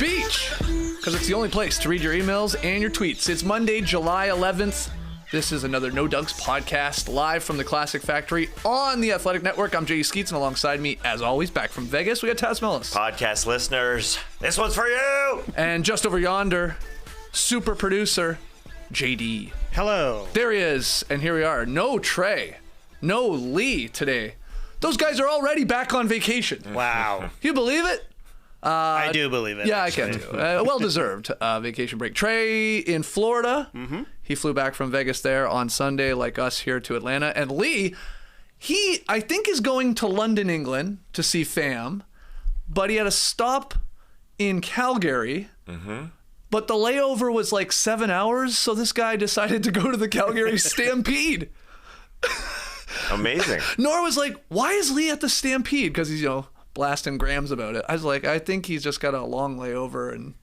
beach, because it's the only place to read your emails and your tweets. It's Monday, July 11th. This is another No Dunks podcast live from the Classic Factory on the Athletic Network. I'm JD Skeets, and alongside me, as always, back from Vegas, we got Taz Mellis. Podcast listeners, this one's for you. And just over yonder, super producer, JD. Hello. There he is, and here we are. No Trey, no Lee today. Those guys are already back on vacation. Wow. You believe it? I do believe it. Yeah, actually. I can too. Well-deserved vacation break. Trey in Florida. Mm-hmm. He flew back from Vegas there on Sunday, like us here to Atlanta. And Lee, he, I think, is going to London, England to see fam, but he had a stop in Calgary. Mm-hmm. But the layover was like 7 hours, so this guy decided to go to the Calgary Stampede. Amazing. Nora was like, why is Lee at the Stampede? Because he's, blasting grams about it. I was like, I think he's just got a long layover, and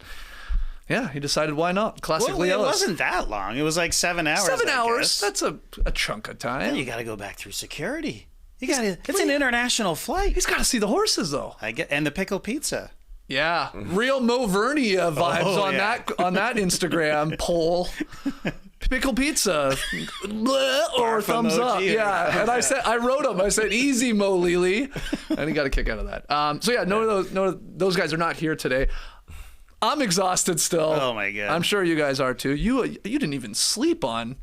yeah, he decided why not. Classic Lee Well, it Ellis. wasn't that long. It was like 7 hours. 7 I hours. guess. That's a chunk of time. Then you got to go back through security. It's an international flight. He's got to see the horses, though. And the pickle pizza. Yeah, real Mo Verney vibes on yeah. that Instagram poll. Pickle pizza, or thumbs up. emoji. Yeah, and I wrote him. I said, "Easy, Mo Lely," and he got a kick out of that. So yeah, no, those guys are not here today. I'm exhausted still. Oh my God. I'm sure you guys are too. You didn't even sleep on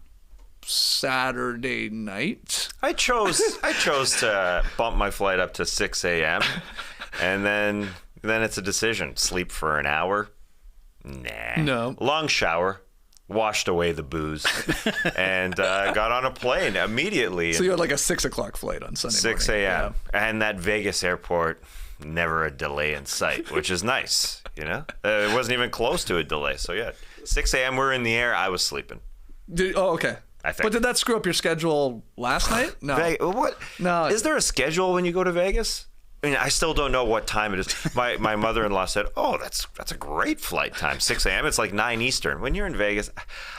Saturday night. I chose to bump my flight up to 6 a.m. and then it's a decision. Sleep for an hour? Nah. No. Long shower. Washed away the booze and got on a plane immediately. So you had like a 6 o'clock flight on Sunday 6 morning. a.m. And that Vegas airport, never a delay in sight, which is nice, It wasn't even close to a delay. So yeah, 6 a.m. we're in the air. I was sleeping. Okay. I think. But did that screw up your schedule last night? No. What? No. Is there a schedule when you go to Vegas? I mean, I still don't know what time it is. My mother-in-law said, "Oh, that's a great flight time, 6 a.m. It's like 9 Eastern." When you're in Vegas,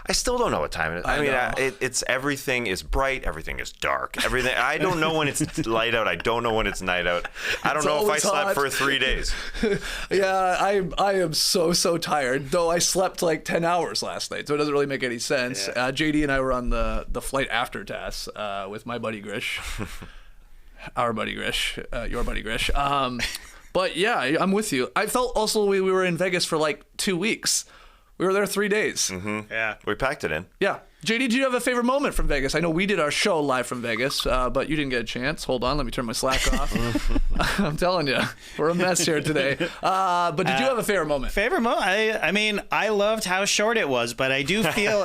I still don't know what time it is. I mean, it's everything is bright, everything is dark, everything. I don't know when it's light out. I don't know when it's night out. I don't know if I slept for 3 days. Yeah, I am so tired. Though I slept like 10 hours last night, so it doesn't really make any sense. Yeah. JD and I were on the flight after Tass with my buddy Grish. Our buddy Grish, your buddy Grish. But yeah, I'm with you. I felt also we were in Vegas for like 2 weeks. We were there 3 days. Mm-hmm. Yeah. We packed it in. Yeah. JD, did you have a favorite moment from Vegas? I know we did our show live from Vegas, but you didn't get a chance. Hold on, let me turn my Slack off. I'm telling you, we're a mess here today. But did you have a favorite moment? Favorite moment? I mean, I loved how short it was, but I do feel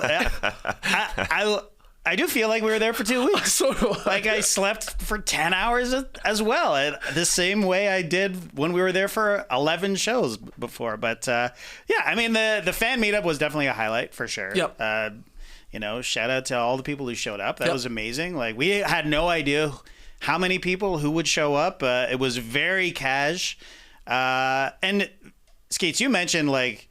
I do feel like we were there for 2 weeks. So do I. Like I slept for 10 hours as well, the same way I did when we were there for 11 shows before. But yeah, I mean, the fan meetup was definitely a highlight for sure. Yep. Shout out to all the people who showed up. That Yep. was amazing. Like we had no idea how many people who would show up. It was very cash. And Skates, you mentioned like,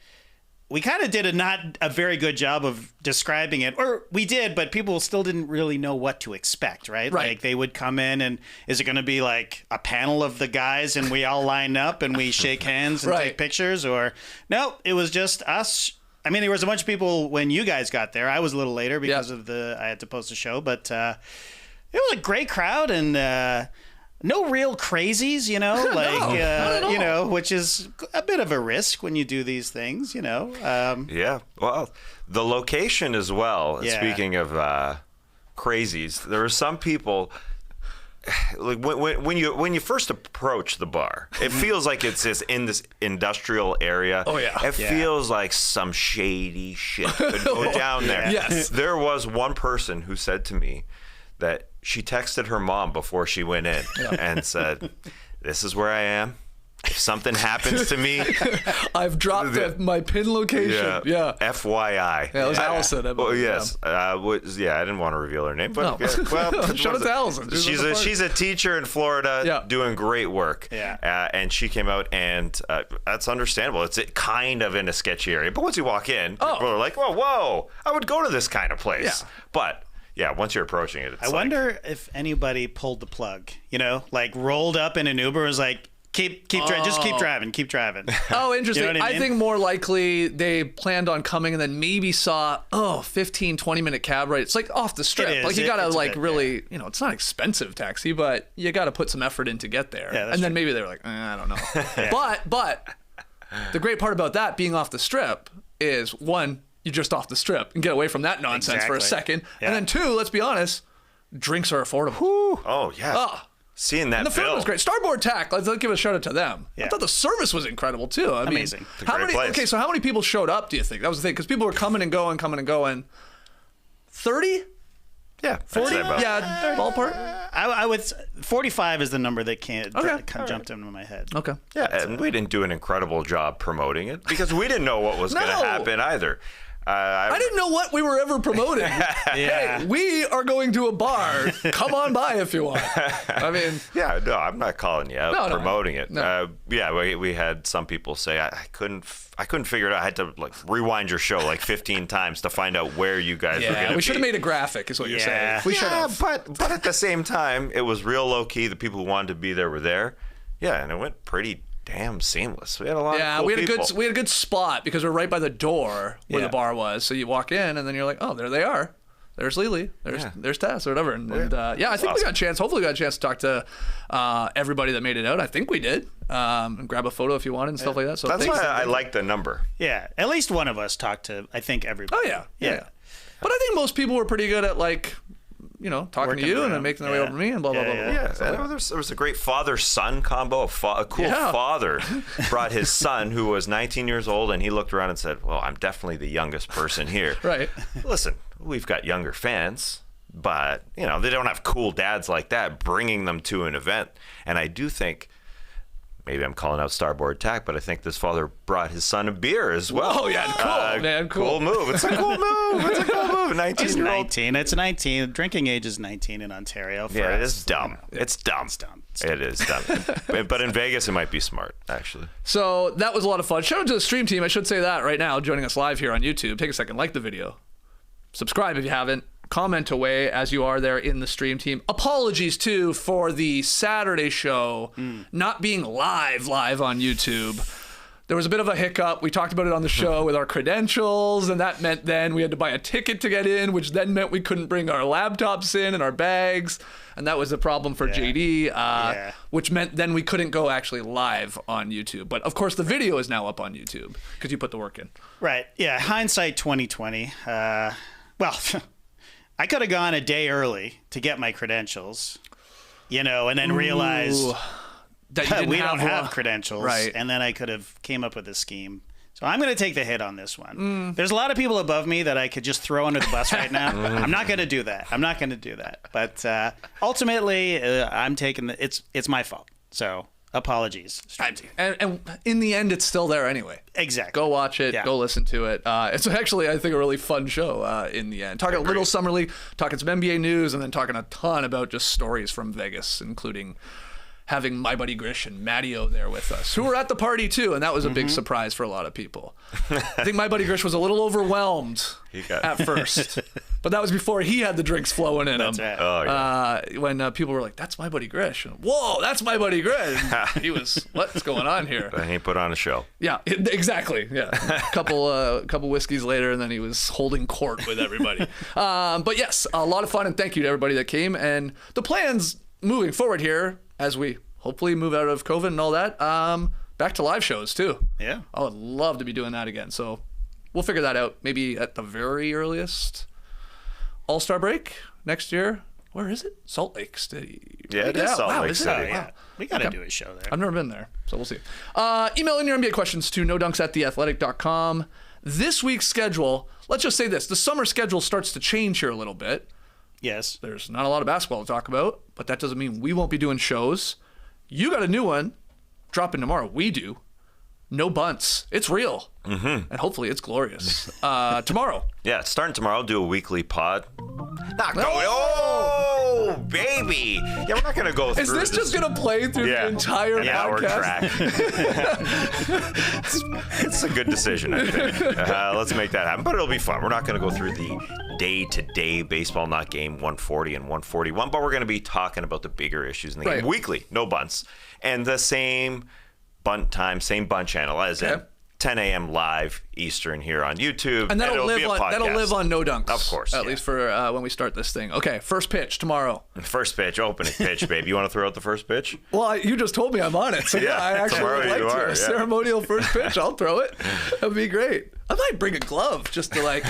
we kind of did not a very good job of describing it, or we did, but people still didn't really know what to expect, right? Right. Like they would come in and is it going to be like a panel of the guys and we all line up and we shake hands and Right. take pictures, or no, it was just us. I mean, there was a bunch of people when you guys got there. I was a little later because of I had to post a show, but it was a great crowd and no real crazies, not at all. which is a bit of a risk when you do these things, Yeah. Well, the location as well. Yeah. Speaking of crazies, there are some people. Like when you first approach the bar, it feels like it's in this industrial area. Oh, yeah. It feels like some shady shit could go down there. Yes. There was one person who said to me that she texted her mom before she went in and said, "This is where I am. If something happens to me, I've dropped my pin location. Yeah. FYI." Yeah, it was Allison, I Oh believe, yes. I didn't want to reveal her name, but No. well, Shout out to Allison. She's a teacher in Florida, doing great work. Yeah. And she came out, and that's understandable. It's kind of in a sketchy area, but once you walk in, people are like, "Whoa, I would go to this kind of place." Yeah. But yeah, once you're approaching it, it's I wonder if anybody pulled the plug, like rolled up in an Uber and was like, keep driving. Oh, interesting. You know what I mean? I think more likely they planned on coming and then maybe saw 15, 20-minute cab ride. It's like off the strip. It is. Like you gotta It's a like bit, really, it's not expensive taxi, but you gotta put some effort in to get there. Yeah, that's and then true. maybe they were like, I don't know. But the great part about that being off the strip is one, you're just off the strip and get away from that nonsense for a Exactly. second. Yeah. And then two, let's be honest, drinks are affordable. Oh yeah. Oh. Seeing that And the food bill. was great. Starboard Tack, let's give a shout out to them. I Yeah. thought the service was incredible too. I Amazing. mean, It's a how great many? place. Okay, so how many people showed up? Do you think that was the thing? Because people were coming and going. 30, Yeah. I'd 40, say about- yeah, ballpark. I would 45 is the number that Okay. jumped into my head. Okay. Yeah, and we didn't do an incredible job promoting it because we didn't know what was going to No. happen either. I didn't know what we were ever promoting. Yeah. Hey, we are going to a bar. Come on by if you want. I mean, Yeah, no, I'm not calling you out No, promoting it. no. Yeah, we had some people say I couldn't figure it out. I had to like rewind your show like 15 times to find out where you guys were going yeah, to we should have be. made a graphic, is what you're Yeah. saying. We should Yeah, have. but at the same time, it was real low key. The people who wanted to be there were there. Yeah, and it went pretty damn seamless. We had a lot of cool we had people. a good spot because we're right by the door where Yeah. the bar was. So you walk in and then you're like, oh, there they are. There's Lily. There's Tess or whatever. And I think we got a chance. Hopefully, we got a chance to talk to everybody that made it out. I think we did. And grab a photo if you wanted and stuff like that. So That's thanks. why I like the number. Yeah, at least one of us talked to, I think, everybody. Oh yeah. But I think most people were pretty good at like, talking Working to you and around. then making their way Yeah. over to me and blah blah Yeah, blah blah. yeah. blah. Yeah, there was a great father-son combo. A cool Yeah. father brought his son, who was 19 years old, and he looked around and said, well, I'm definitely the youngest person here. Right. Listen, we've got younger fans, but, they don't have cool dads like that bringing them to an event. And I do think, maybe I'm calling out Starboard Tack, but I think this father brought his son a beer as well. Oh, yeah, cool, man, cool. Cool move. It's a cool move. It's a cool move. It's 19-year-old. 19. It's 19. Drinking age is 19 in Ontario. For Yeah, it us. is dumb. It's dumb. It's dumb. It is dumb. But in Vegas, it might be smart, actually. So that was a lot of fun. Shout out to the stream team. I should say that right now, joining us live here on YouTube. Take a second, like the video, subscribe if you haven't, comment away as you are there in the stream team. Apologies too for the Saturday show not being live on YouTube. There was a bit of a hiccup. We talked about it on the show with our credentials, and that meant then we had to buy a ticket to get in, which then meant we couldn't bring our laptops in and our bags, and that was a problem for JD, which meant then we couldn't go actually live on YouTube. But of course, the video is now up on YouTube because you put the work in. Right. Yeah. Hindsight 2020. Well, I could have gone a day early to get my credentials, and then realized That you didn't we don't have one. credentials. Right. And then I could have came up with a scheme. So I'm going to take the hit on this one. There's a lot of people above me that I could just throw under the bus right now. I'm not going to do that. But ultimately, I'm taking it's my fault. So apologies. And in the end, it's still there anyway. Exactly. Go watch it. Yeah. Go listen to it. It's actually, I think, a really fun show in the end. Talking a little summer league, talking some NBA news, and then talking a ton about just stories from Vegas, including having my buddy Grish and Matteo there with us, who were at the party too, and that was a big surprise for a lot of people. I think my buddy Grish was a little overwhelmed at first, but that was before he had the drinks flowing in him. That's right. Oh, yeah. When people were like, "That's my buddy Grish," and, "Whoa, that's my buddy Grish," he was, "What's going on here?" And he put on a show. Yeah, exactly. Yeah, couple whiskeys later, and then he was holding court with everybody. But yes, a lot of fun, and thank you to everybody that came. And the plans moving forward here, as we hopefully move out of COVID and all that, back to live shows too. Yeah. I would love to be doing that again. So we'll figure that out. Maybe at the very earliest, All-Star break next year. Where is it? Salt Lake City. Yeah, it is Salt Lake is it? City. Wow. We got to do a show there. I've never been there, so we'll see. Email in your NBA questions to nodunks@theathletic.com. This week's schedule, let's just say this. The summer schedule starts to change here a little bit. Yes. There's not a lot of basketball to talk about, but that doesn't mean we won't be doing shows. You got a new one dropping tomorrow. We do. No bunts. It's real. Mm-hmm. And hopefully it's glorious. Tomorrow. Yeah, starting tomorrow, I'll do a weekly pod. Not going. Oh, baby. Yeah, we're not going to go through Is this just going to play through the entire hour podcast? track. It's a good decision, I think. Let's make that happen. But it'll be fun. We're not going to go through the day-to-day baseball, not game 140 and 141, but we're going to be talking about the bigger issues in the game weekly. No bunts. And the same bunt time, same bunt channel as in 10 a.m. live Eastern here on YouTube. And that'll live on No Dunks. Of course. At least for when we start this thing. Okay, first pitch tomorrow. First pitch, opening pitch, babe. You want to throw out the first pitch? Well, you just told me I'm on it. So I actually would like to. A ceremonial first pitch, I'll throw it. That'd be great. I might bring a glove just to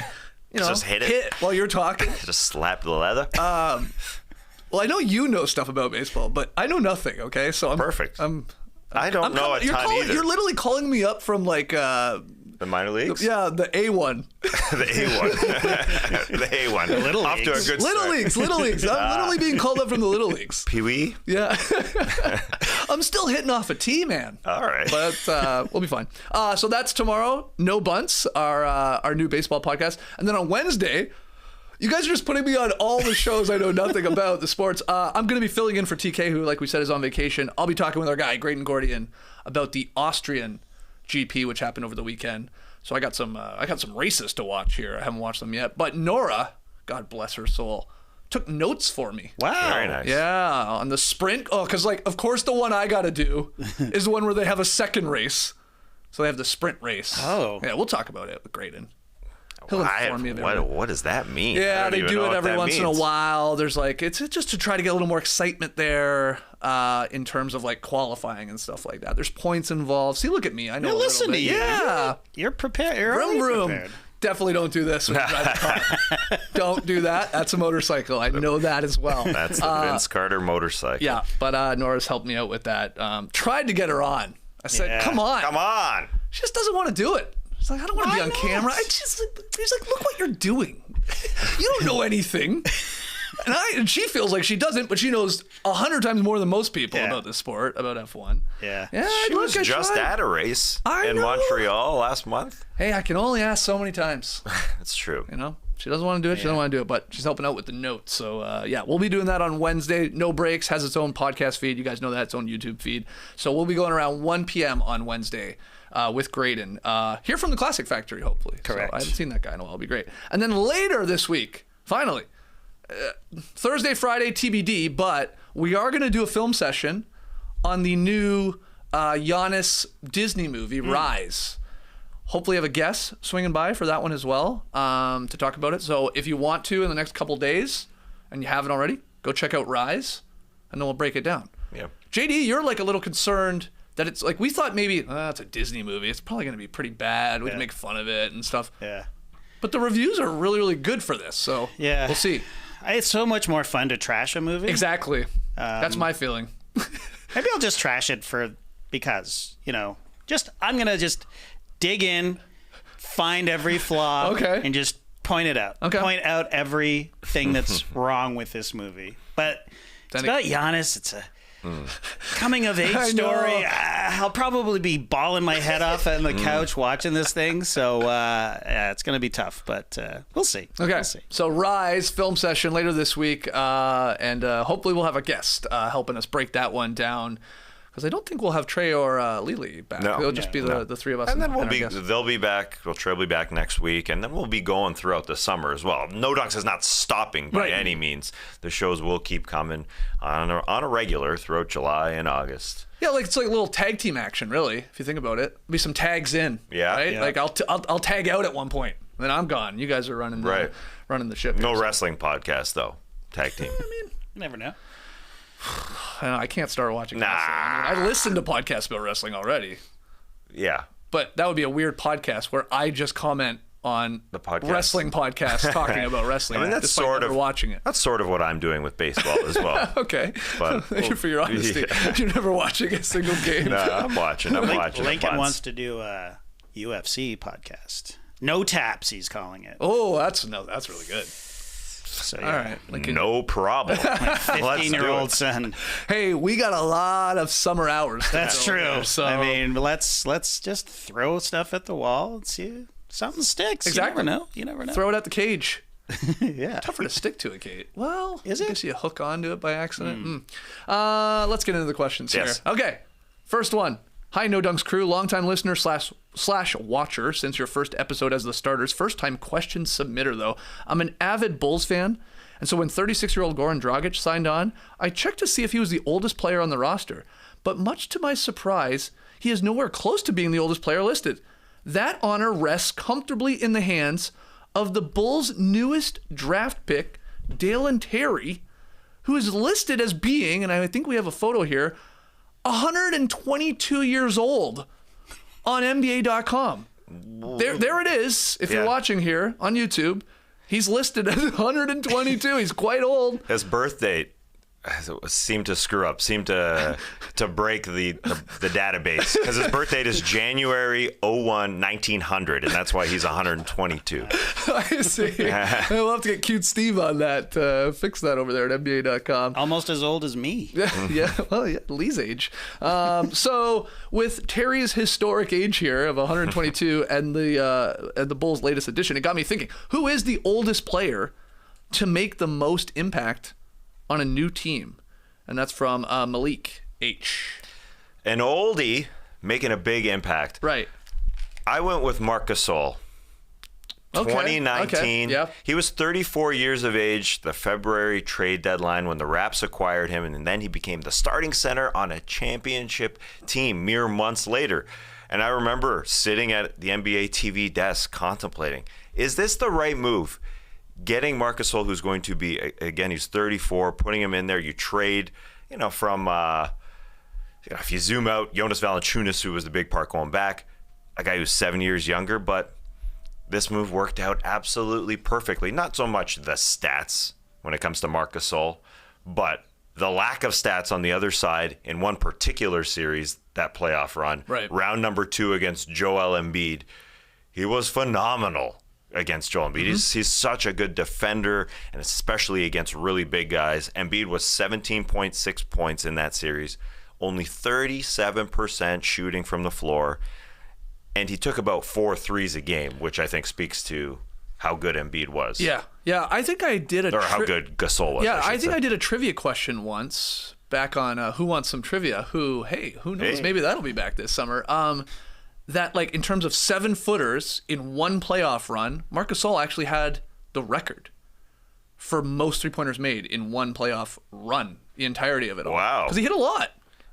just hit it while you're talking. Just slap the leather. Well, I know you know stuff about baseball, but I know nothing, okay? So I'm perfect. I don't know a ton either. You're literally calling me up from the minor leagues? Yeah, the A1. The A1. The A1. The Little Off to a good start. Little leagues. I'm literally being called up from the little leagues. Pee-wee? Yeah. I'm still hitting off a tee, man. All right. But we'll be fine. So that's tomorrow. No Bunts, our new baseball podcast. And then on Wednesday, you guys are just putting me on all the shows I know nothing about, the sports. I'm going to be filling in for TK, who, like we said, is on vacation. I'll be talking with our guy, Graydon Gordian, about the Austrian GP, which happened over the weekend. So I got some races to watch here. I haven't watched them yet. But Nora, God bless her soul, took notes for me. Wow. Very nice. Yeah, on the sprint. Oh, because, of course, the one I got to do is the one where they have a second race. So they have the sprint race. Oh. Yeah, we'll talk about it with Graydon. He'll inform me of everything. What does that mean? Yeah, they do it every once in a while. There's it's just to try to get a little more excitement there in terms of qualifying and stuff like that. There's points involved. See, look at me. I know. Listen to you. Yeah, you're prepared. You're vroom. prepared. Definitely don't do this when you drive a car. Don't do that. That's a motorcycle. I know that as well. That's the Vince Carter motorcycle. Yeah, but Nora's helped me out with that. Tried to get her on. I said, "Come on, come on." She just doesn't want to do it. She's like, I don't want to be on camera. He's like, look what you're doing. You don't know anything. And she feels like she doesn't, but she knows 100 times more than most people about this sport, about F1. Yeah. She was just at a race in Montreal last month. Hey, I can only ask so many times. That's true. She doesn't want to do it. She doesn't want to do it, but she's helping out with the notes. So, we'll be doing that on Wednesday. No Breaks has its own podcast feed. You guys know that, its own YouTube feed. So we'll be going around 1 p.m. on Wednesday. With Graydon. Hear from the Classic Factory, hopefully. Correct. So I haven't seen that guy in a while. It'll be great. And then later this week, finally, Thursday, Friday, TBD, but we are going to do a film session on the new Giannis Disney movie, Rise. Hopefully have a guest swinging by for that one as well to talk about it. So if you want to in the next couple days, and you haven't already, go check out Rise, and then we'll break it down. Yeah. JD, you're a little concerned that it's we thought maybe it's a Disney movie. It's probably going to be pretty bad. We'd make fun of it and stuff. Yeah. But the reviews are really, really good for this. So we'll see. It's so much more fun to trash a movie. Exactly. That's my feeling. Maybe I'll just trash it because, I'm going to just dig in, find every flaw, and just point it out. Okay. Point out everything that's wrong with this movie. But it's about Giannis. It's a coming of age story. I'll probably be bawling my head off on the couch watching this thing. So it's going to be tough, but we'll see. Okay. We'll see. So Rise film session later this week, and hopefully we'll have a guest helping us break that one down. Because I don't think we'll have Trey or Lily back. No, it'll just be the three of us. And then they'll be back. Well, Trey will be back next week, and then we'll be going throughout the summer as well. No Dunks is not stopping by any means. The shows will keep coming on a regular throughout July and August. Yeah, it's like a little tag team action, really, if you think about it. There'll be some tags in. Yeah. Right? Yeah. I'll tag out at one point, then I'm gone. You guys are running the ship. No wrestling podcast though. Tag team. You never know. I can't start watching wrestling. I listened to podcasts about wrestling already. Yeah. But that would be a weird podcast where I just comment on the podcast. Wrestling podcasts talking about wrestling. I mean, that's sort of watching it. That's sort of what I'm doing with baseball as well. Okay. But, thank you for your honesty. Yeah. You're never watching a single game. No, I'm watching. Lincoln wants to do a UFC podcast. No taps, he's calling it. Oh, that's really good. So, all right, Lincoln. No problem. My 15-year-old son. Hey, we got a lot of summer hours. That's true. There, so I mean, let's just throw stuff at the wall and see if something sticks. Exactly. You never know. Throw it at the cage. Yeah. Tougher to stick to it, Kate. Well, Is I it? guess you hook onto it by accident. Let's get into the questions Yes. here. Okay, first one. Hi, No Dunks crew, longtime listener slash watcher since your first episode as the starters. First time question submitter, though. I'm an avid Bulls fan, and so when 36-year-old Goran Dragic signed on, I checked to see if he was the oldest player on the roster. But much to my surprise, he is nowhere close to being the oldest player listed. That honor rests comfortably in the hands of the Bulls' newest draft pick, Dalen Terry, who is listed as being, and I think we have a photo here, 122 years old on NBA.com. There it is. If you're watching here on YouTube, he's listed as 122. He's quite old. His birth date seemed to screw up, seemed to break the database, because his birth date is January 01, 1900, and that's why he's 122. I see. We'll have to get Cute Steve on that. Fix that over there at NBA.com. Almost as old as me. Yeah, well, yeah, Lee's age. So with Terry's historic age here of 122 and the Bulls' latest addition, it got me thinking, who is the oldest player to make the most impact on a new team? And that's from Malik H. An oldie making a big impact. Right. I went with Marc Gasol. Okay. 2019. Okay. Yep. He was 34 years of age, the February trade deadline when the Raps acquired him, and then he became the starting center on a championship team mere months later. And I remember sitting at the NBA TV desk contemplating, is this the right move? Getting Marc Gasol, who's going to be, again, he's 34, putting him in there, you trade, from, if you zoom out, Jonas Valanciunas, who was the big part going back, a guy who's 7 years younger, but this move worked out absolutely perfectly. Not so much the stats when it comes to Marc Gasol, but the lack of stats on the other side in one particular series, that playoff run, right. Round number 2 against Joel Embiid. He was phenomenal against Joel Embiid. He's such a good defender, and especially against really big guys. Embiid was 17.6 points in that series, only 37% shooting from the floor, and he took about 4 threes a game, which I think speaks to how good Embiid was. Yeah. I think I did or how good Gasol was. Yeah, I think I did a trivia question once back on Who Wants Some Trivia. Who knows? Hey. Maybe that'll be back this summer. That, like, in terms of 7-footers in one playoff run, Marc Gasol actually had the record for most three-pointers made in one playoff run, the entirety of it all. Wow. Because he hit a lot.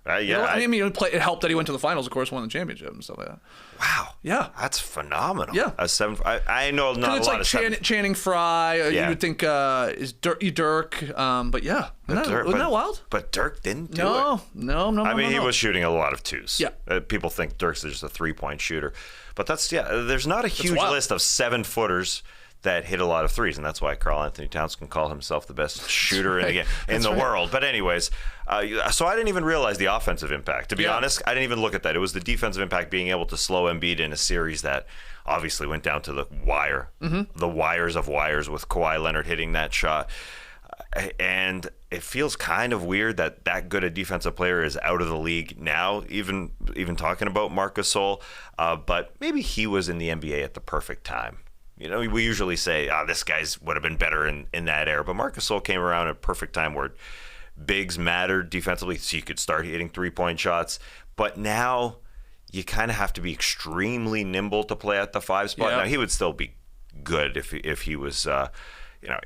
Yeah. It helped that he went to the finals, of course, won the championship and stuff like that. Wow. Yeah. That's phenomenal. Yeah. I know not a It's lot like of Channing Frye. Yeah. You would think is Dirk. But yeah. Isn't that wild? But Dirk didn't do it. No. I mean, he was shooting a lot of twos. Yeah. People think Dirk's just a three-point shooter. But there's not a huge wild. list of 7-footers that hit a lot of threes, and that's why Karl Anthony Towns can call himself the best shooter in the world. But anyways, so I didn't even realize the offensive impact. To be honest, I didn't even look at that. It was the defensive impact, being able to slow Embiid in a series that obviously went down to the wire, the wires of wires, with Kawhi Leonard hitting that shot. And it feels kind of weird that good a defensive player is out of the league now, even talking about Marc Gasol. But maybe he was in the NBA at the perfect time. We usually say, this guy's would have been better in that era. But Marc Gasol came around at a perfect time where bigs mattered defensively, so you could start hitting three-point shots. But now you kind of have to be extremely nimble to play at the 5 spot. Yeah. Now, he would still be good if he was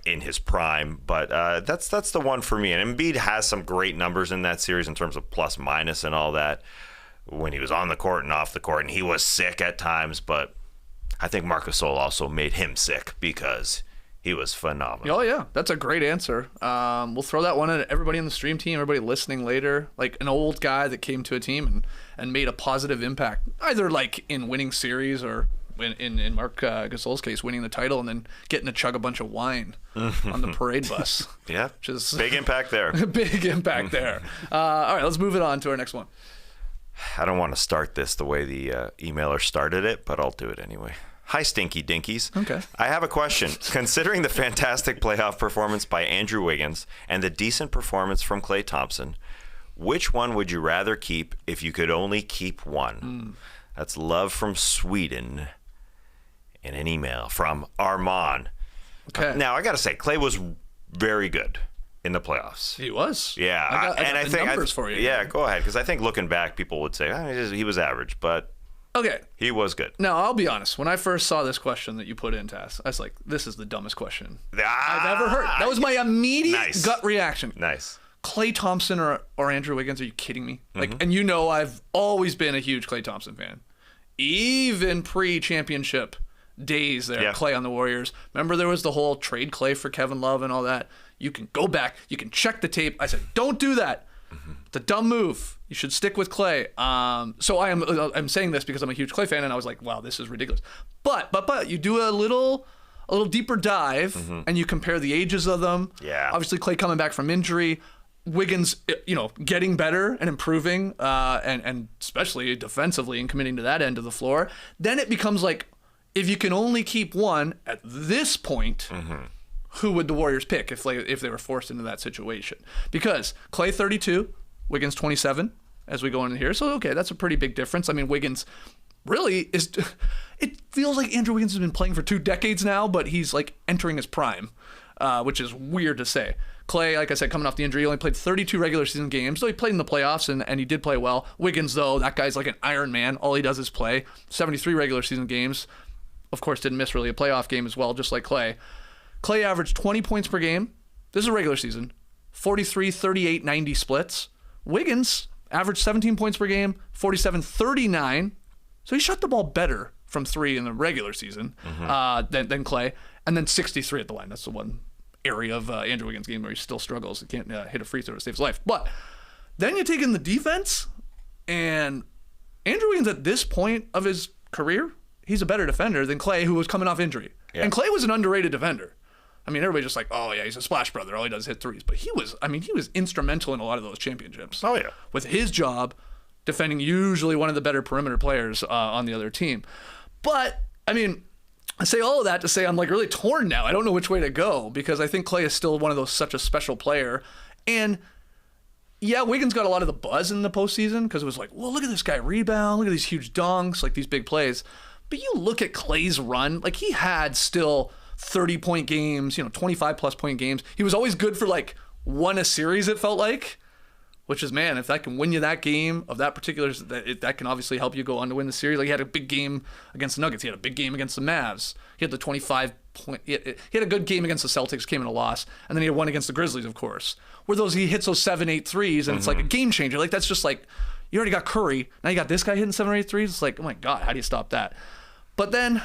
in his prime. But that's the one for me. And Embiid has some great numbers in that series in terms of plus minus and all that when he was on the court and off the court. And he was sick at times, but I think Marc Gasol also made him sick because he was phenomenal. Oh, yeah. That's a great answer. We'll throw that one at everybody in the stream team, everybody listening later. Like an old guy that came to a team and made a positive impact, either like in winning series or in Marc Gasol's case, winning the title and then getting to chug a bunch of wine on the parade bus. Yeah. Which is big impact there. Big impact there. All right, let's move it on to our next one. I don't want to start this the way the emailer started it, but I'll do it anyway. Hi, Stinky Dinkies. Okay. I have a question. Considering the fantastic playoff performance by Andrew Wiggins and the decent performance from Klay Thompson, which one would you rather keep if you could only keep one? That's love from Sweden in an email from Armand. Okay. Now, I got to say, Klay was very good in the playoffs. He was. Yeah. I got the numbers for you. Yeah, go ahead. Because I think looking back, people would say, he was average. But Okay. he was good. Now, I'll be honest. When I first saw this question that you put in, Tass, I was like, this is the dumbest question I've ever heard. That was my immediate gut reaction. Nice. Klay Thompson or Andrew Wiggins? Are you kidding me? And I've always been a huge Klay Thompson fan. Even pre-championship days there, Klay on the Warriors. Remember there was the whole trade Klay for Kevin Love and all that? You can go back. You can check the tape. I said, don't do that. It's a dumb move. You should stick with Klay. So I'm saying this because I'm a huge Klay fan, and I was like, wow, this is ridiculous. But you do a little deeper dive, and you compare the ages of them. Yeah. Obviously, Klay coming back from injury. Wiggins, getting better and improving, and especially defensively and committing to that end of the floor. Then it becomes like, if you can only keep one at this point, who would the Warriors pick if they were forced into that situation? Because Klay 32, Wiggins 27 as we go into here. So, okay, that's a pretty big difference. I mean, Wiggins really is... It feels like Andrew Wiggins has been playing for 2 decades now, but he's like entering his prime, which is weird to say. Klay, like I said, coming off the injury, he only played 32 regular season games, though he played in the playoffs, and he did play well. Wiggins, though, that guy's like an Iron Man. All he does is play. 73 regular season games. Of course, didn't miss really a playoff game as well, just like Klay. Klay averaged 20 points per game. This is a regular season. 43, 38, 90 splits. Wiggins averaged 17 points per game, 47, 39. So he shot the ball better from 3 in the regular season than Klay. And then 63 at the line. That's the one area of Andrew Wiggins' game where he still struggles. He can't hit a free throw to save his life. But then you take in the defense, and Andrew Wiggins at this point of his career, he's a better defender than Klay, who was coming off injury. Yeah. And Klay was an underrated defender. I mean, everybody's just like, oh, yeah, he's a splash brother. All he does is hit threes. But he was instrumental in a lot of those championships. Oh, yeah. With his job defending usually one of the better perimeter players on the other team. But, I mean, I say all of that to say I'm like really torn now. I don't know which way to go because I think Klay is still one of those such a special player. And yeah, Wiggins got a lot of the buzz in the postseason because it was like, well, look at this guy rebound, look at these huge dunks, like these big plays. But you look at Klay's run, like he had still 30-point games, 25-plus point games. He was always good for like one a series, it felt like. Which is, man, if that can win you that game of that particular, that can obviously help you go on to win the series. Like he had a big game against the Nuggets. He had a big game against the Mavs. He had the 25-point. He had a good game against the Celtics, came in a loss, and then he had one against the Grizzlies, of course. Where he hits those 7-8 threes, and it's like a game changer. Like that's just like you already got Curry, now you got this guy hitting 7 or 8 threes. It's like, oh my God, how do you stop that? But then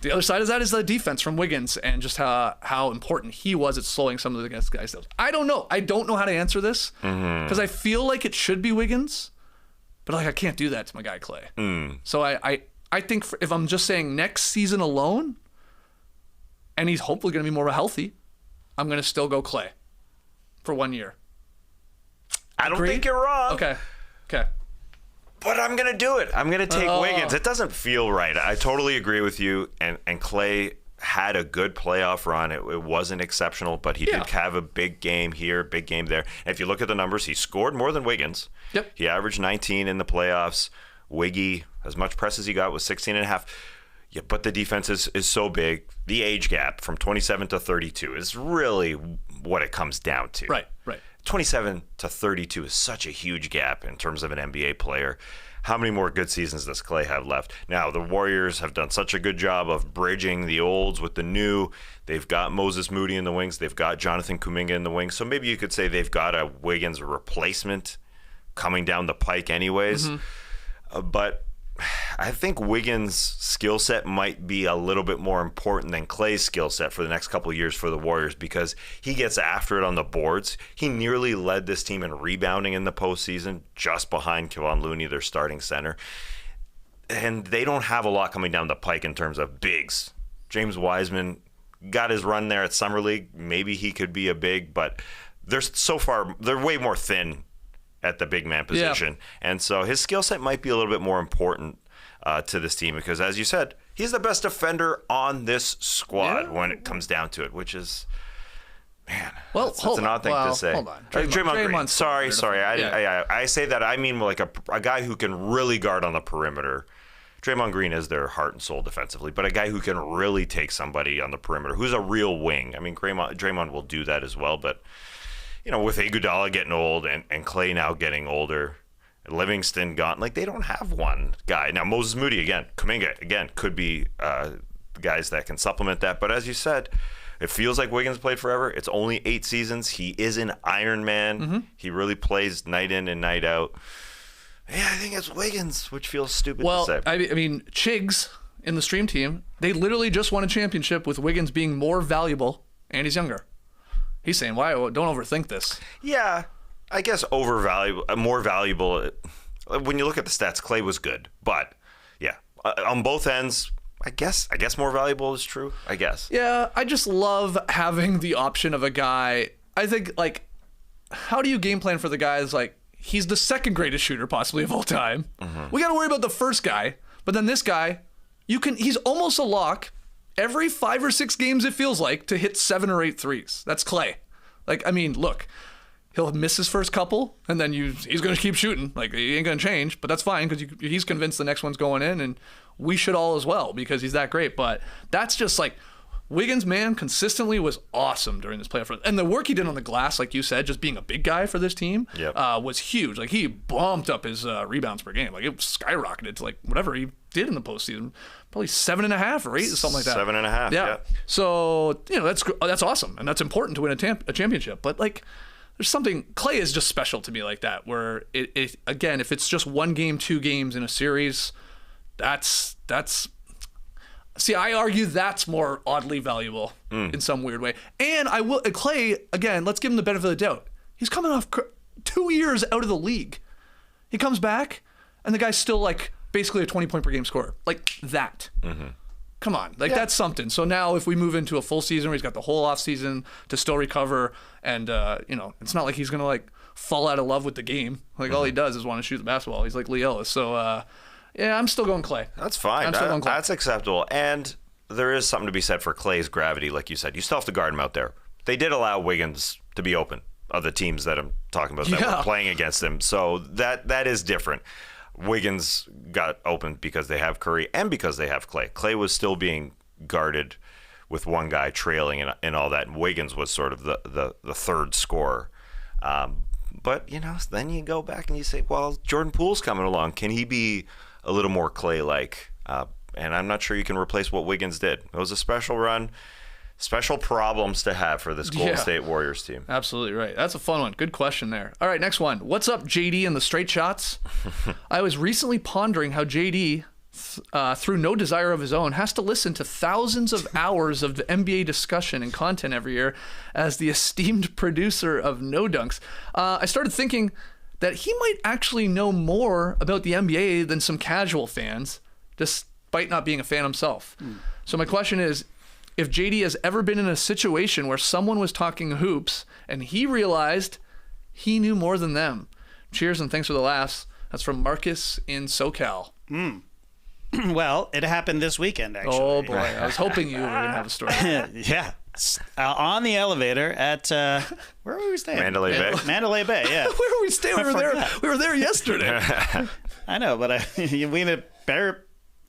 the other side of that is the defense from Wiggins and just how important he was at slowing some of the guys down. I don't know. I don't know how to answer this because I feel like it should be Wiggins, but like I can't do that to my guy Klay. So I think if I'm just saying next season alone, and he's hopefully going to be more healthy, I'm going to still go Klay for 1 year. I don't think you're wrong. Okay. But I'm going to do it. I'm going to take Wiggins. It doesn't feel right. I totally agree with you. And Klay had a good playoff run. It wasn't exceptional, but he did have a big game here, big game there. And if you look at the numbers, he scored more than Wiggins. Yep. He averaged 19 in the playoffs. Wiggy, as much press as he got, was 16 and a half. Yeah, but the defense is so big. The age gap from 27 to 32 is really what it comes down to. Right. 27 to 32 is such a huge gap in terms of an NBA player. How many more good seasons does Klay have left? Now, the Warriors have done such a good job of bridging the olds with the new. They've got Moses Moody in the wings. They've got Jonathan Kuminga in the wings. So maybe you could say they've got a Wiggins replacement coming down the pike anyways. But I think Wiggins' skill set might be a little bit more important than Klay's skill set for the next couple of years for the Warriors because he gets after it on the boards. He nearly led this team in rebounding in the postseason, just behind Kevon Looney, their starting center. And they don't have a lot coming down the pike in terms of bigs. James Wiseman got his run there at Summer League. Maybe he could be a big, but they're way more thin at the big man position. And so his skill set might be a little bit more important to this team because, as you said, he's the best defender on this squad when it comes down to it, which is, man, that's an odd thing to say. Hold on. Draymond Green. Sorry. I say that. I mean like a guy who can really guard on the perimeter Draymond Green is their heart and soul defensively, but a guy who can really take somebody on the perimeter, who's a real wing. I mean, Draymond will do that as well, but with Iguodala getting old and Klay now getting older, Livingston gone, like they don't have one guy. Now Moses Moody again, Kuminga again could be guys that can supplement that, but as you said, it feels like Wiggins played forever. It's only 8 seasons. He is an Iron Man. Mm-hmm. He really plays night in and night out. Yeah, I think it's Wiggins, which feels stupid to say. I mean, Chigs in the stream team, they literally just won a championship with Wiggins being more valuable, and he's younger. He's saying, "Why? Don't overthink this." Yeah, I guess more valuable. When you look at the stats, Klay was good, but yeah, on both ends. I guess more valuable is true, I guess. Yeah, I just love having the option of a guy. I think, like, how do you game plan for the guys? Like, he's the second greatest shooter possibly of all time. Mm-hmm. We got to worry about the first guy. But then this guy, he's almost a lock every 5 or 6 games, it feels like, to hit 7 or 8 threes. That's Klay. Like, I mean, look, he'll miss his first couple, and then he's going to keep shooting. Like, he ain't going to change, but that's fine because he's convinced the next one's going in, and we should all as well because he's that great. But that's just like Wiggins, man, consistently was awesome during this playoff run. And the work he did on the glass, like you said, just being a big guy for this team, was huge. Like, he bumped up his rebounds per game. Like, it skyrocketed to like whatever he did in the postseason, probably 7.5 or 8 or something like that. 7.5. Yeah. So that's awesome, and that's important to win a championship. But like, there's something, Klay is just special to me like that. Where it again, if it's just 1 game, 2 games in a series, that's. See, I argue that's more oddly valuable in some weird way. And Klay, again, let's give him the benefit of the doubt. He's coming off 2 years out of the league. He comes back, and the guy's still like basically a 20-point per game scorer. Like that. Mm-hmm. Come on. Like, that's something. So now if we move into a full season where he's got the whole offseason to still recover, and, it's not like he's going to like fall out of love with the game. Like, all he does is want to shoot the basketball. He's like Lee Ellis. So, yeah, I'm still going Klay. That's fine. That's acceptable. And there is something to be said for Klay's gravity, like you said. You still have to guard him out there. They did allow Wiggins to be open, of the teams that I'm talking about that were playing against him. So that is different. Wiggins got open because they have Curry and because they have Klay. Klay was still being guarded with one guy trailing and all that. And Wiggins was sort of the third scorer. But, then you go back and you say, well, Jordan Poole's coming along. Can he be a little more Klay-like? And I'm not sure you can replace what Wiggins did. It was a special run, special problems to have for this Golden State Warriors team. Absolutely right. That's a fun one. Good question there. All right, next one. What's up, JD and the straight shots? I was recently pondering how JD, through no desire of his own, has to listen to thousands of hours of NBA discussion and content every year as the esteemed producer of No Dunks. I started thinking that he might actually know more about the NBA than some casual fans, despite not being a fan himself. So my question is, if JD has ever been in a situation where someone was talking hoops and he realized he knew more than them. Cheers and thanks for the laughs. That's from Marcus in SoCal. Well, it happened this weekend, actually. Oh, boy. I was hoping you were going to have a story. Yeah. On the elevator at, where were we staying? Mandalay Bay. Mandalay Bay, yeah. Where were we staying? We were there yesterday. I know, but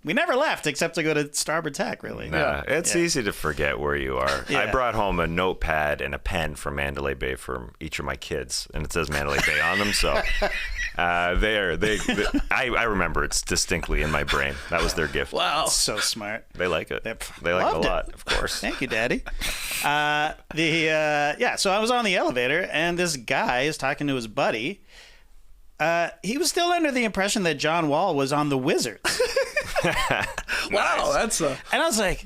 we never left except to go to Starboard Tech, really. It's easy to forget where you are. I brought home a notepad and a pen from Mandalay Bay for each of my kids, and it says Mandalay Bay on them. So I remember it's distinctly in my brain. That was their gift. Wow, so smart. They like it. They like it a lot, of course. Thank you, Daddy. So I was on the elevator, and this guy is talking to his buddy. He was still under the impression that John Wall was on the Wizards. Wow, that's And I was like,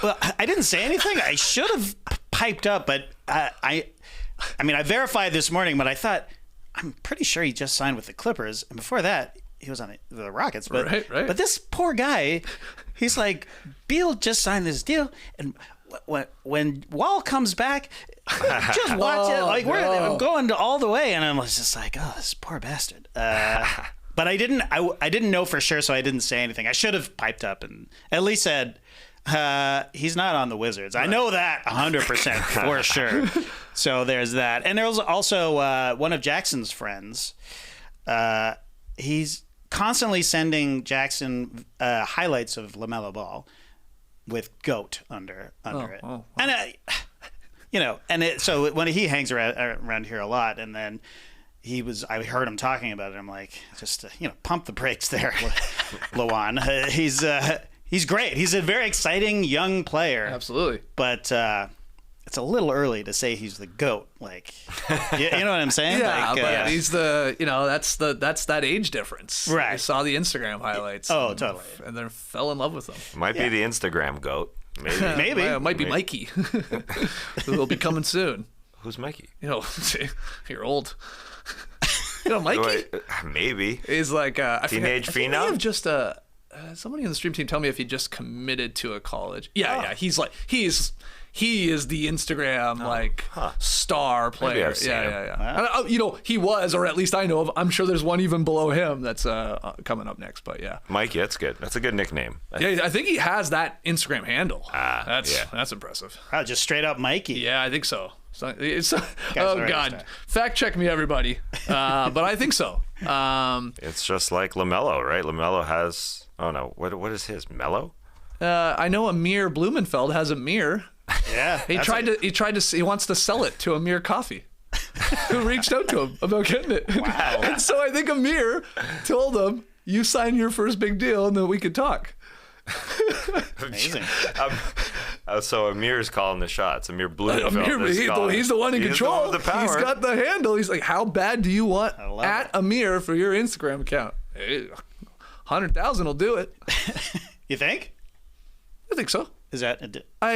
well, I didn't say anything. I should have piped up, but I verified this morning, but I thought, I'm pretty sure he just signed with the Clippers, and before that, he was on the Rockets. But right. But this poor guy, he's like, Beal just signed this deal, and when Wall comes back, just watch it. Like we're going all the way, and I was just like, oh, this poor bastard. But I didn't know for sure, so I didn't say anything. I should have piped up and at least said, he's not on the Wizards. I know that 100% for sure. So there's that. And there was also one of Jackson's friends. He's constantly sending Jackson highlights of LaMelo Ball with goat under it. And so when he hangs around here a lot, and then I heard him talking about it. I'm like, just pump the brakes there, Lawan. He's great. He's a very exciting young player. Absolutely. But it's a little early to say he's the GOAT. Like, you know what I'm saying? Yeah, like, but he's that's that age difference. Right. I saw the Instagram highlights. Oh, totally. And then fell in love with them. Might be the Instagram goat. Maybe. It might be Mikey. Who'll be coming soon. Who's Mikey? You're old. Mikey? Wait, maybe. He's like Teenage phenom? I have just somebody on the stream team tell me if he just committed to a college. Yeah. He's like he is the Instagram star player. Maybe I've seen him. Yeah. Wow. He was, or at least I know of. I'm sure there's one even below him that's coming up next. But yeah, Mikey, that's good. That's a good nickname. Yeah, I think he has that Instagram handle. That's impressive. Oh, just straight up Mikey. Yeah, I think so. Oh right, God, fact check me, everybody. But I think so. It's just like LaMelo, right? LaMelo has. Oh no, what is his? Mello? I know Amir Blumenfeld has a mirror. Yeah, he wants to sell it to Amir Coffee, who reached out to him about getting it. Wow. And so I think Amir told him, "You sign your first big deal, and then we could talk." Amazing. So Amir's calling the shots. Amir Blumenfeld. He's the one in control. The power. He's got the handle. He's like, "How bad do you want at Amir for your Instagram account?" 100,000 will do it. You think? I think so. Is that? I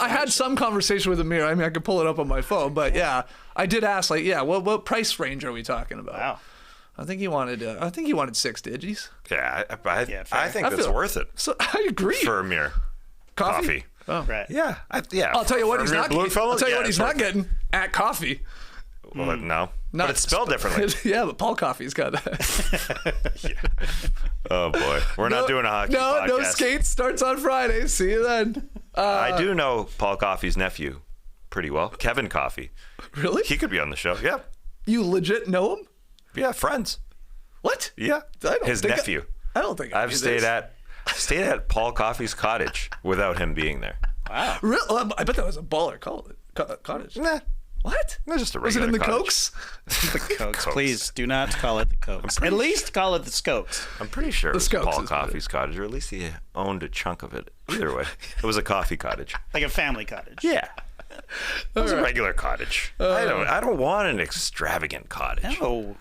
had some conversation with Amir. I mean, I could pull it up on my phone, but yeah, I did ask, what price range are we talking about? Wow. I think he wanted 6 digits. Yeah, I think that's worth it. So I agree. For Amir. Coffee. Oh. Right. Yeah. I'll tell you what he's not getting. I'll tell you what he's not getting at Coffee. Well, no. But it's spelled differently. Yeah, but Paul Coffey's got that. Oh, boy. We're not doing a hockey podcast. No skates. Starts on Friday. See you then. I do know Paul Coffey's nephew pretty well. Kevin Coffey. Really? He could be on the show. Yeah. You legit know him? Yeah, friends. What? Yeah. His nephew. I don't think I've stayed at Paul Coffey's cottage without him being there. Wow. Really? I bet that was a baller cottage. Nah. What? It was just a Was it regular in the cottage. Cokes? The Cokes. Please do not call it the Cokes. At least call it the Skokes. I'm pretty sure it was Skokes Paul is Coffey's cottage, or at least he owned a chunk of it. Either way, it was a coffee cottage. Like a family cottage. Yeah. It was a regular cottage. I don't want an extravagant cottage. No.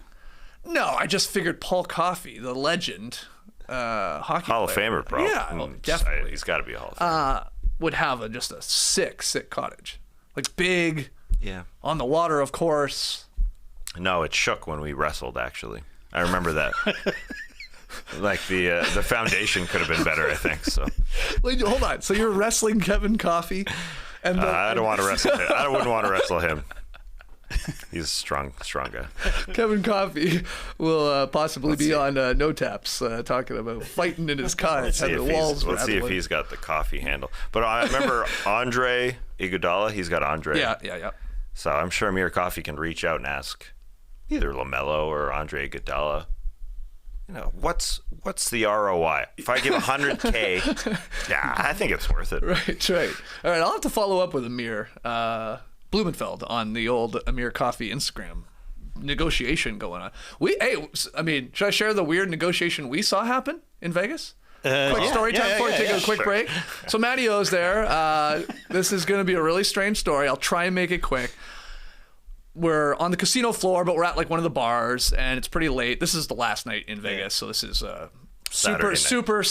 No, I just figured Paul Coffey, the legend, hockey Hall of player, Famer, bro. Yeah, definitely. He's got to be a Hall of Famer. Would have just a sick cottage. Like big, Yeah. on the water, of course. No, it shook when we wrestled, actually. I remember that. Like the foundation could have been better, I think. So. Wait, hold on. So you're wrestling Kevin Coffey? And I don't want to wrestle him. I wouldn't want to wrestle him. He's a strong guy. Kevin Coffey will possibly be on No Taps talking about fighting in his cottage. Let's see if he's got the coffee handle. But I remember Andre Iguodala. He's got Andre. Yeah. So I'm sure Amir Coffey can reach out and ask either LaMelo or Andre Iguodala. What's the ROI? If I give $100K, yeah, I think it's worth it. Right. All right, I'll have to follow up with Amir Blumenfeld on the old Amir Coffey Instagram negotiation going on. Should I share the weird negotiation we saw happen in Vegas? Quick story time before we take a quick break. So Matty O's there. This is going to be a really strange story. I'll try and make it quick. We're on the casino floor, but we're at one of the bars, and it's pretty late. This is the last night in Vegas, so this is super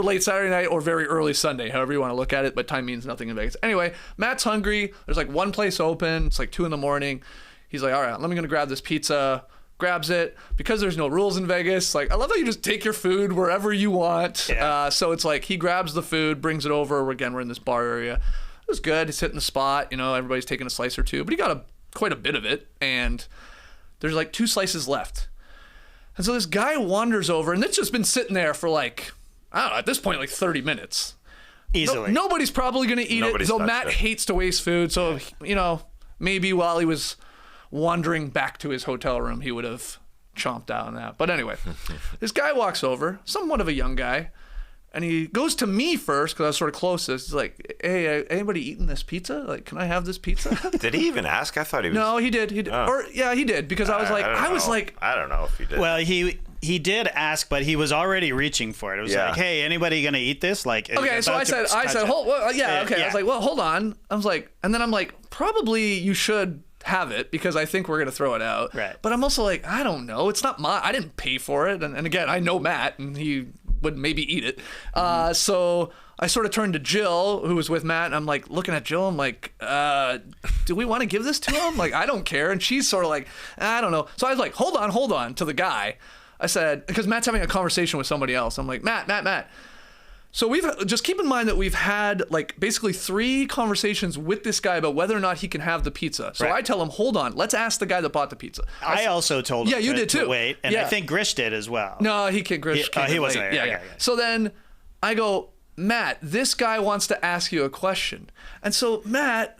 late Saturday night or very early Sunday, however you want to look at it, but time means nothing in Vegas. Anyway, Matt's hungry. There's one place open. It's 2 a.m. He's like, all right, let me grab this pizza. Grabs it. Because there's no rules in Vegas, I love how you just take your food wherever you want. Yeah. So it's he grabs the food, brings it over. We're in this bar area. It was good. He's hitting the spot. Everybody's taking a slice or two, but he got quite a bit of it, and there's 2 slices left. And so this guy wanders over, and it's just been sitting there for I don't know, at this point 30 minutes. Easily. Nobody's probably going to eat it. So Matt hates to waste food, so maybe while he was wandering back to his hotel room, he would have chomped down on that. But anyway, this guy walks over, somewhat of a young guy, and he goes to me first because I was sort of closest. He's like, "Hey, anybody eating this pizza? Like, can I have this pizza?" Did he even ask? I thought he was. No, he did. He did. Oh. Or yeah, he did because I was like, I don't know if he did. Well, he did ask, but he was already reaching for it. It was like, "Hey, anybody gonna eat this?" Like, okay, so I said, hold, well, yeah, okay. I was like, well, hold on. I was like, and then I'm like, probably you should have it because I think we're gonna throw it out. Right. But I'm also like, I don't know. It's not I didn't pay for it, and again, I know Matt, and he would maybe eat it. So I sort of turned to Jill, who was with Matt, and I'm like looking at Jill. I'm like, do we want to give this to him? Like, I don't care. And she's sort of like, I don't know. So I was like, hold on to the guy. I said, because Matt's having a conversation with somebody else. I'm like, Matt. So just keep in mind that we've had like basically 3 conversations with this guy about whether or not he can have the pizza. So I tell him, hold on, let's ask the guy that bought the pizza. I also told him. Yeah, you did too. To wait, and I think Grish did as well. No, he can't. Grish can't. He wasn't there. Yeah. So then I go, Matt, this guy wants to ask you a question, and so Matt,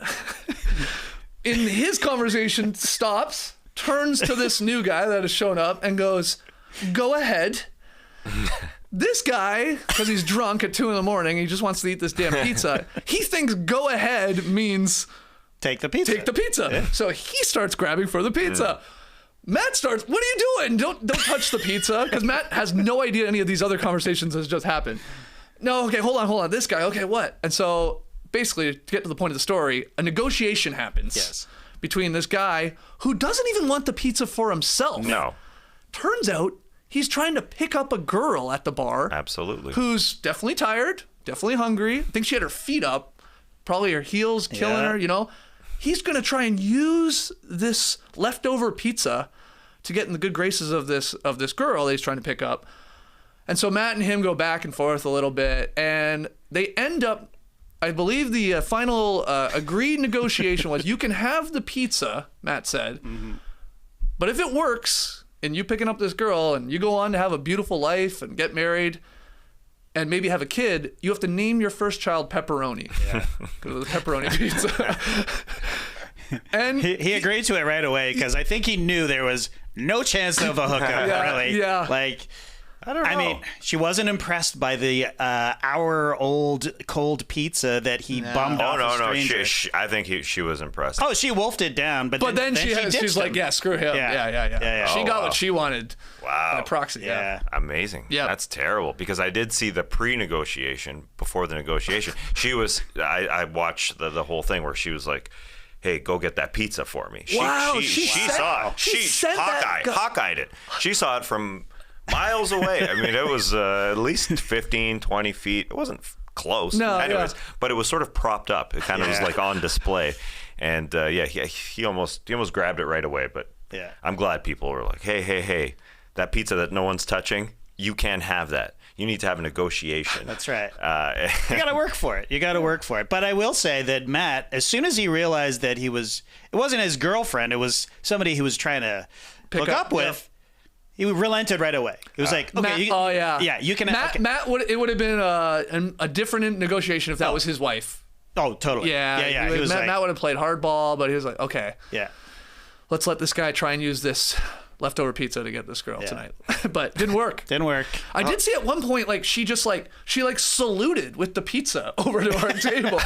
in his conversation, stops, turns to this new guy that has shown up, and goes, "Go ahead." This guy, because he's drunk at 2 a.m, he just wants to eat this damn pizza. He thinks "go ahead" means take the pizza. Yeah. So he starts grabbing for the pizza. Matt starts, "What are you doing? Don't touch the pizza," because Matt has no idea any of these other conversations has just happened. No, okay, hold on. This guy, okay, what? And so basically, to get to the point of the story, a negotiation happens between this guy who doesn't even want the pizza for himself. No. Turns out he's trying to pick up a girl at the bar. Absolutely. Who's definitely tired, definitely hungry. I think she had her feet up, probably her heels killing her, you know. He's going to try and use this leftover pizza to get in the good graces of this girl that he's trying to pick up. And so Matt and him go back and forth a little bit, and they end up, I believe the final agreed negotiation was, you can have the pizza, Matt said, but if it works and you picking up this girl and you go on to have a beautiful life and get married and maybe have a kid, you have to name your first child Pepperoni. Yeah. Because of the pepperoni pizza. And he agreed to it right away because I think he knew there was no chance of a hookup, really. Yeah. Like, I don't know. I mean, she wasn't impressed by the hour-old cold pizza that he bummed off a stranger. I think she was impressed. Oh, she wolfed it down, but then she's like, yeah, screw him. Yeah. She got what she wanted. Wow. By proxy. Yeah. Amazing. Yeah. That's terrible because I did see the pre-negotiation before the negotiation. She was. I watched the whole thing where she was like, "Hey, go get that pizza for me." She saw it. She Hawkeyed it. She saw it from miles away. I mean, it was at least 15, 20 feet. It wasn't close. No, anyways, but it was sort of propped up. It kind of was like on display. And he almost grabbed it right away. But I'm glad people were like, hey, that pizza that no one's touching, you can't have that. You need to have a negotiation. That's right. You got to work for it. But I will say that Matt, as soon as he realized that it wasn't his girlfriend, it was somebody he was trying to hook up with, he relented right away. He was like, okay, you can. Matt, it would have been a different negotiation if that was his wife. Oh, totally. Yeah. Matt would have played hardball, but he was like, okay, let's let this guy try and use this leftover pizza to get this girl tonight. But didn't work. I did see at one point, like, she saluted with the pizza over to our table.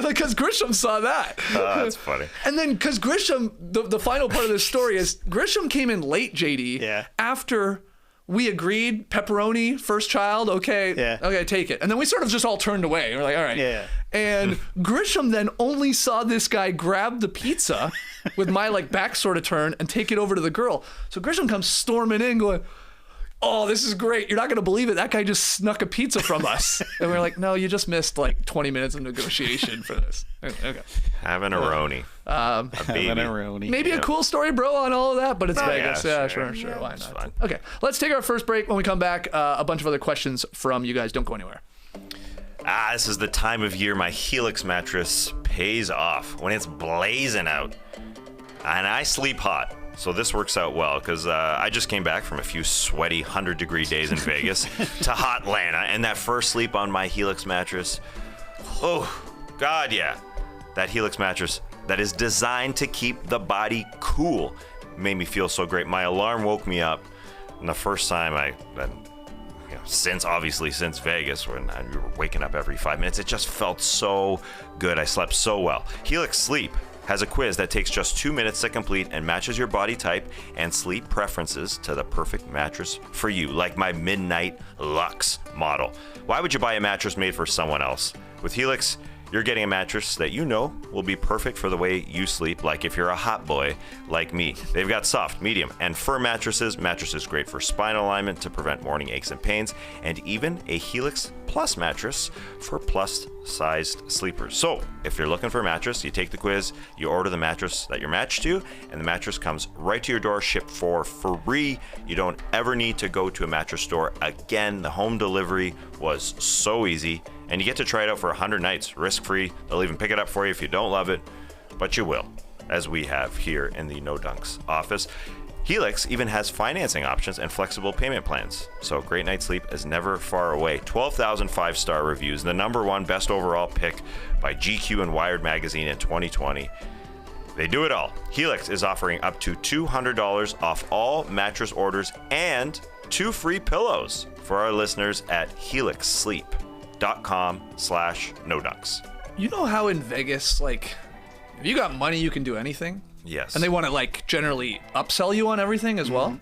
Because Grisham saw that. Oh, that's funny. And then, because Grisham, the final part of this story is Grisham came in late, JD, after we agreed, pepperoni, first child, okay, take it. And then we sort of just all turned away. We're like, all right. Yeah. And Grisham then only saw this guy grab the pizza with my back sort of turn and take it over to the girl. So Grisham comes storming in going, "Oh, this is great. You're not going to believe it. That guy just snuck a pizza from us." And we're like, "No, you just missed 20 minutes of negotiation for this." Okay. Having a Roni. Maybe a cool story, bro, on all of that, but it's Vegas. Yeah, sure. Why not? Fine. Okay, let's take our first break. When we come back, a bunch of other questions from you guys. Don't go anywhere. This is the time of year my Helix mattress pays off, when it's blazing out. And I sleep hot, so this works out well, because I just came back from a few sweaty 100-degree days in Vegas to hot Atlanta, and that first sleep on my Helix mattress, oh, God, yeah. That Helix mattress that is designed to keep the body cool made me feel so great. My alarm woke me up, and the first time since Vegas, when we were waking up every 5 minutes, it just felt so good. I slept so well. Helix Sleep has a quiz that takes just 2 minutes to complete and matches your body type and sleep preferences to the perfect mattress for you, like my Midnight Luxe model. Why would you buy a mattress made for someone else? With Helix, you're getting a mattress that you know will be perfect for the way you sleep, like if you're a hot boy like me. They've got soft, medium, and firm mattresses great for spine alignment to prevent morning aches and pains, and even a Helix Plus mattress for plus-sized sleepers. So, if you're looking for a mattress, you take the quiz, you order the mattress that you're matched to, and the mattress comes right to your door, shipped for free. You don't ever need to go to a mattress store again. The home delivery was so easy. And you get to try it out for 100 nights, risk-free. They'll even pick it up for you if you don't love it, but you will, as we have here in the No Dunks office. Helix even has financing options and flexible payment plans, so a great night's sleep is never far away. 12,000 five-star reviews, the #1 best overall pick by GQ and Wired magazine in 2020. They do it all. Helix is offering up to $200 off all mattress orders and 2 free pillows for our listeners at helixsleep.com/nodunks. You know how in Vegas, like, if you got money, you can do anything? Yes. And they want to, like, generally upsell you on everything as well?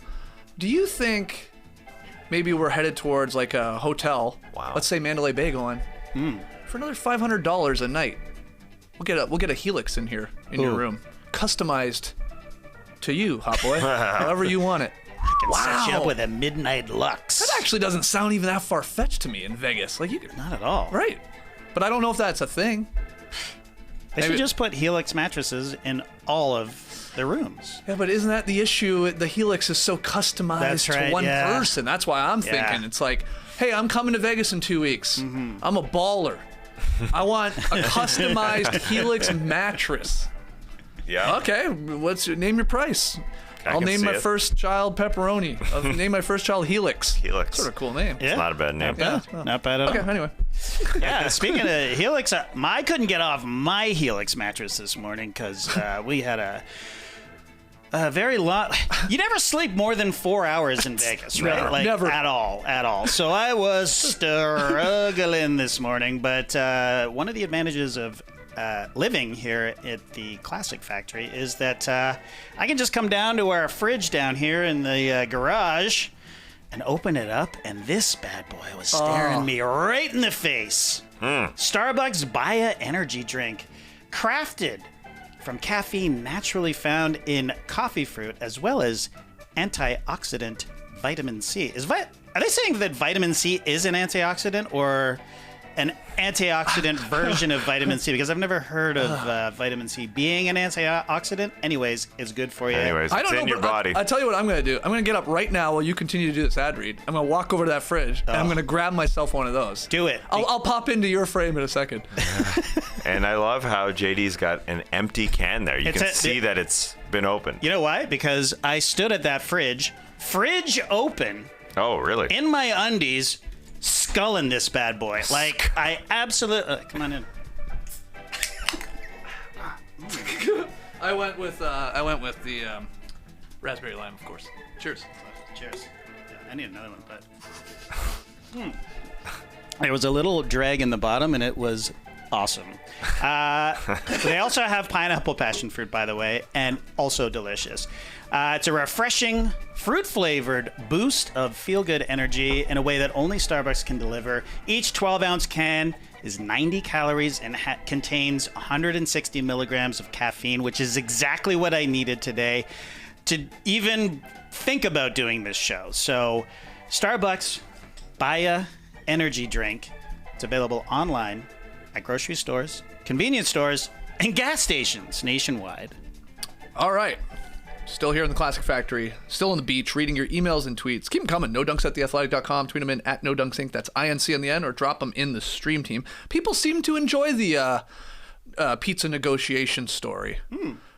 Do you think maybe we're headed towards, like, a hotel, let's say Mandalay Bay, going, for another $500 a night, we'll get a Helix in here, in your room, customized to you, hot boy, however you want it. I can set you up with a Midnight Luxe. That actually doesn't sound even that far-fetched to me in Vegas. Like, you could, Not at all. right. But I don't know if that's a thing. They should just put Helix mattresses in all of the rooms. Yeah, but isn't that the issue? The Helix is so customized to one person. That's why I'm thinking. It's like, hey, I'm coming to Vegas in 2 weeks. I'm a baller. I want a customized Helix mattress. Yeah. Okay, name your price? I'll name my first child Pepperoni. I'll name my first child Helix. Helix. Sort of cool name. It's not a bad name. Not bad at all. Okay, anyway. Yeah, speaking of Helix, I couldn't get off my Helix mattress this morning because we had a very long... You never sleep more than 4 hours in Vegas, right? Never. At all. So I was struggling this morning, but one of the advantages of living here at the Classic Factory is that I can just come down to our fridge down here in the garage and open it up, and this bad boy was staring me right in the face. Starbucks Baya energy drink, crafted from caffeine naturally found in coffee fruit, as well as antioxidant vitamin C. Are they saying that vitamin C is an antioxidant, or an antioxidant version of vitamin C? Because I've never heard of vitamin C being an antioxidant. Anyways, it's good for you. Anyways, I it's don't know, in your but body. I'll tell you what I'm going to do. I'm going to get up right now while you continue to do this ad read. I'm going to walk over to that fridge, and I'm going to grab myself one of those. Do it. I'll pop into your frame in a second. And I love how JD's got an empty can there. You can see that it's been opened. You know why? Because I stood at that fridge open, Oh, really? in my undies, sculling this bad boy. Like, I absolutely... come on in. I went with the raspberry lime, of course. Cheers. Cheers. Yeah, I need another one, but... There was a little drag in the bottom, and it was awesome. They also have pineapple passion fruit, by the way, and also delicious. It's a refreshing, fruit-flavored boost of feel-good energy in a way that only Starbucks can deliver. Each 12-ounce can is 90 calories and contains 160 milligrams of caffeine, which is exactly what I needed today to even think about doing this show. So, Starbucks Baya energy drink. It's available online at grocery stores, convenience stores, and gas stations nationwide. All right. Still here in the Classic Factory, still on the beach, reading your emails and tweets. Keep them coming. NoDunks@theathletic.com. Tweet them in at NoDunksInc. That's INC on the end, or drop them in the stream team. People seem to enjoy the pizza negotiation story.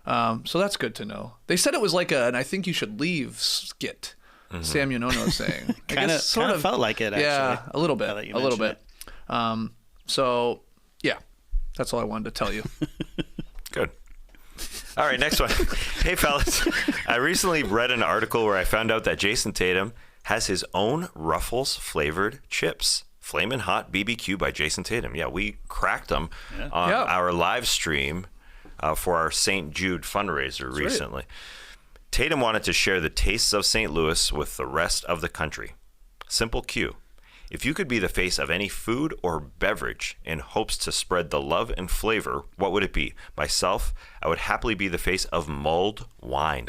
So that's good to know. They said it was like and I think you should leave skit. Sam Yonono saying. Kind of felt like it, actually. Yeah, a little bit. A little bit. So, yeah, that's all I wanted to tell you. Good. All right, next one. Hey, fellas. I recently read an article where I found out that Jason Tatum has his own Ruffles-flavored chips. Flamin' Hot BBQ by Jason Tatum. Yeah, we cracked them on our live stream for our St. Jude fundraiser recently. Right. Tatum wanted to share the tastes of St. Louis with the rest of the country. Simple cue. If you could be the face of any food or beverage in hopes to spread the love and flavor, what would it be? Myself, I would happily be the face of mulled wine.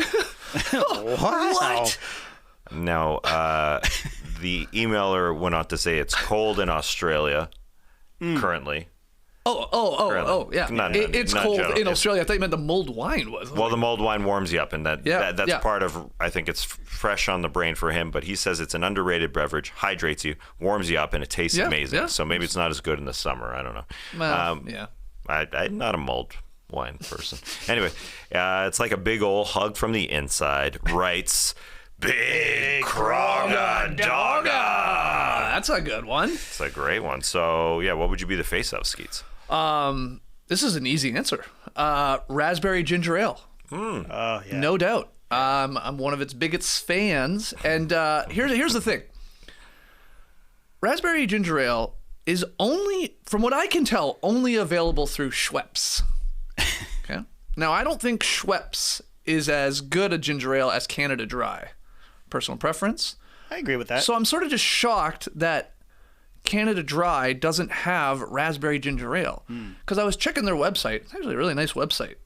What? Now, the emailer went on to say it's cold in Australia currently. Oh, yeah. It's cold general. in Australia. I thought you meant the mulled wine was. Well, the mulled wine warms you up, and that's part of, I think it's fresh on the brain for him, but he says it's an underrated beverage, hydrates you, warms you up, and it tastes amazing. Yeah. So maybe it's not as good in the summer. I don't know. Well, I'm not a mulled wine person. Anyway, it's like a big old hug from the inside, writes Big Krogga Dogga. That's a good one. It's a great one. So, yeah, what would you be the face of, Skeets? This is an easy answer. Raspberry ginger ale. Oh, yeah. No doubt. I'm one of its biggest fans. And here's the thing. Raspberry ginger ale is only, from what I can tell, only available through Schweppes. Okay. Now, I don't think Schweppes is as good a ginger ale as Canada Dry. Personal preference. I agree with that. So I'm sort of just shocked that Canada Dry doesn't have raspberry ginger ale, because I was checking their website. It's actually a really nice website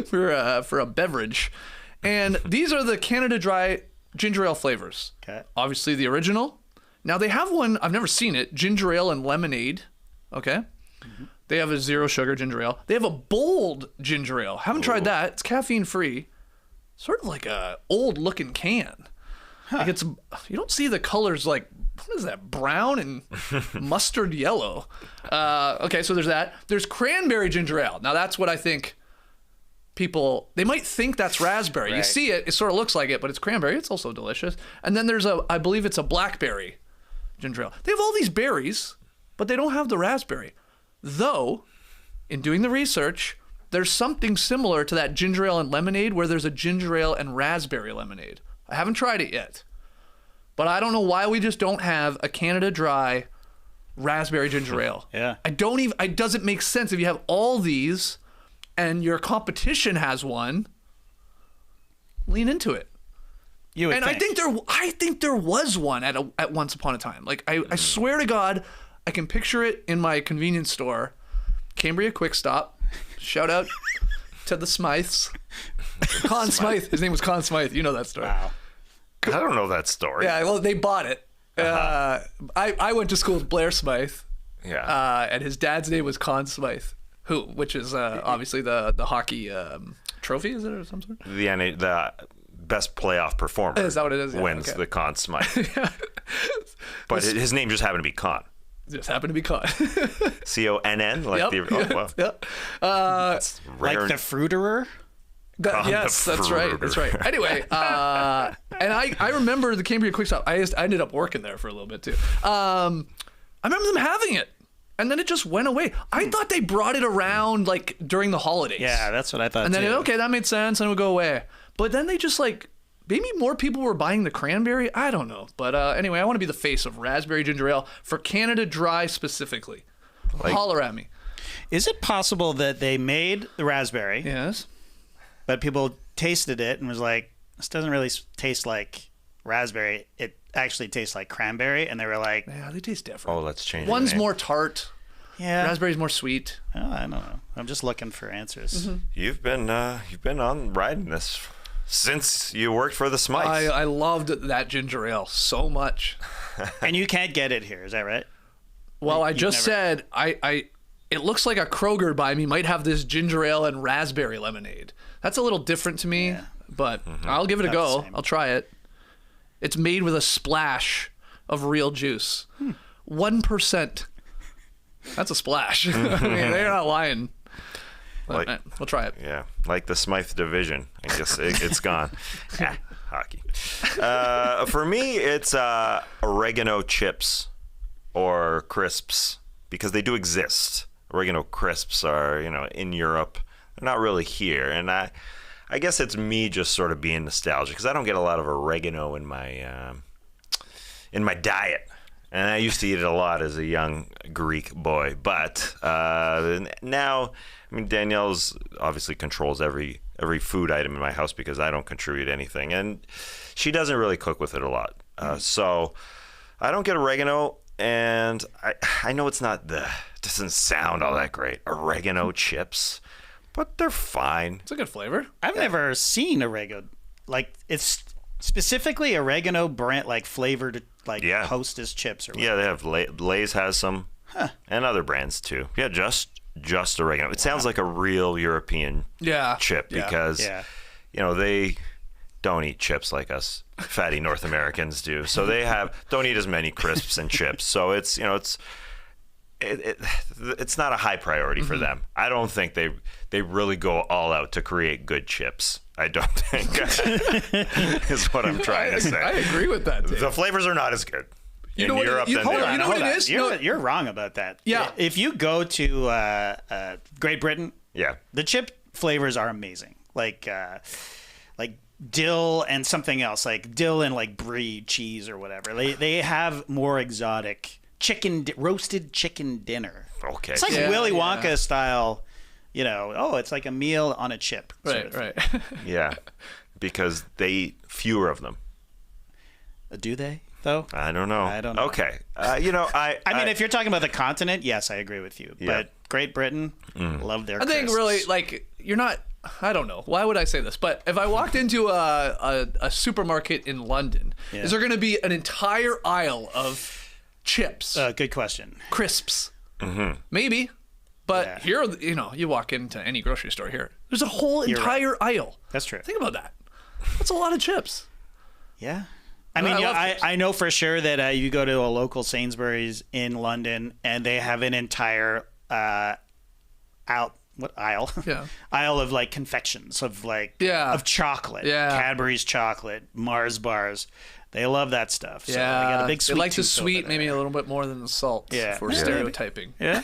for a beverage, and these are the Canada Dry ginger ale flavors. Okay. Obviously the original. Now they have one, I've never seen it, ginger ale and lemonade. Okay. Mm-hmm. They have a zero sugar ginger ale. They have a bold ginger ale. Haven't tried that. It's caffeine free. Sort of like a old looking can. Like it's, you don't see the colors like, what is that, brown and mustard yellow. Okay, so there's that. There's cranberry ginger ale. Now that's what I think people, they might think that's raspberry. Right. You see it, it sort of looks like it, but it's cranberry. It's also delicious. And then there's I believe it's a blackberry ginger ale. They have all these berries, but they don't have the raspberry. Though, in doing the research, there's something similar to that ginger ale and lemonade where there's a ginger ale and raspberry lemonade. I haven't tried it yet, but I don't know why we just don't have a Canada Dry raspberry ginger ale. Yeah. It doesn't make sense if you have all these and your competition has one. Lean into it. I think there was one at once upon a time. Like I swear to God, I can picture it in my convenience store, Cambria Quick Stop. Shout out to the Smythes. Con Smythe. His name was Con Smythe. You know that story. Wow. I don't know that story. Yeah, well, they bought it. I went to school with Blair Smythe. Yeah. And his dad's name was Con Smythe, which is obviously the hockey trophy, is it, or some sort? The best playoff performer. Is that what it is? Yeah, wins the Con Smythe. Yeah. But his name just happened to be Con. Just happened to be Con. CONN? Like wow. Yep. Like the fruiterer? Yes, that's right. That's right. Anyway, and I remember the Cambria Quick Stop. I ended up working there for a little bit too. I remember them having it, and then it just went away. I thought they brought it around like during the holidays. Yeah, that's what I thought. And then too. That made sense, and it would go away. But then they just like, maybe more people were buying the cranberry. I don't know. But anyway, I want to be the face of raspberry ginger ale for Canada Dry specifically. Holler at me. Is it possible that they made the raspberry? Yes. But people tasted it and was like, this doesn't really taste like raspberry. It actually tastes like cranberry. And they were like, yeah, they taste different. Oh, let's change it. One's more tart. Yeah. Raspberry's more sweet. Oh, I don't know. I'm just looking for answers. Mm-hmm. You've been on riding this since you worked for the Smythes. I loved that ginger ale so much. And you can't get it here, is that right? Well, I just said it looks like a Kroger by me might have this ginger ale and raspberry lemonade. That's a little different to me, but I'll give it a go. I'll try it. It's made with a splash of real juice. 1%. That's a splash. I mean, they're not lying. But, we'll try it. Yeah, like the Smythe division. I guess it's gone. Hockey. For me, it's oregano chips or crisps, because they do exist. Oregano crisps are, in Europe. not really here. And I guess it's me just sort of being nostalgic because I don't get a lot of oregano in my diet. And I used to eat it a lot as a young Greek boy. But now, I mean, Danielle's obviously controls every food item in my house because I don't contribute anything. And she doesn't really cook with it a lot. So I don't get oregano. And I know doesn't sound all that great. Oregano chips. But they're fine. It's a good flavor. I've never seen oregano. Like, it's specifically oregano brand, like flavored, like Hostess chips or whatever. Yeah, they have Lay's has some, and other brands too. Yeah, just oregano. It sounds like a real European chip because they don't eat chips like us fatty North Americans do. So they don't eat as many crisps and chips. So it's it's not a high priority for them. I don't think they really go all out to create good chips. I don't think is what I'm trying to say. I agree with that, Dave. The flavors are not as good in know what Europe you- than hold they on, are. you know what it is? You're wrong about that. Yeah. If you go to Great Britain, the chip flavors are amazing. Like dill and something else, like dill and like brie cheese or whatever. They have more exotic roasted chicken dinner. Okay. It's like Willy Wonka style. It's like a meal on a chip. Right. Yeah, because they eat fewer of them. Do they, though? I don't know. Okay. I mean, if you're talking about the continent, yes, I agree with you. Yeah. But Great Britain, love their I think crisps. really, like, you're not... I don't know. Why would I say this? But if I walked into a supermarket in London, is there going to be an entire aisle of chips? Good question. Crisps? Mm-hmm. Maybe. But here, you walk into any grocery store here, there's a whole entire aisle. That's true. Think about that. That's a lot of chips. Yeah. I mean, I know for sure that you go to a local Sainsbury's in London and they have an entire aisle of like confections of of chocolate. Yeah. Cadbury's chocolate, Mars bars. They love that stuff. So they got a big sweet they like the tooth sweet over maybe there. a little bit more than the salt. Yeah. For stereotyping. Yeah.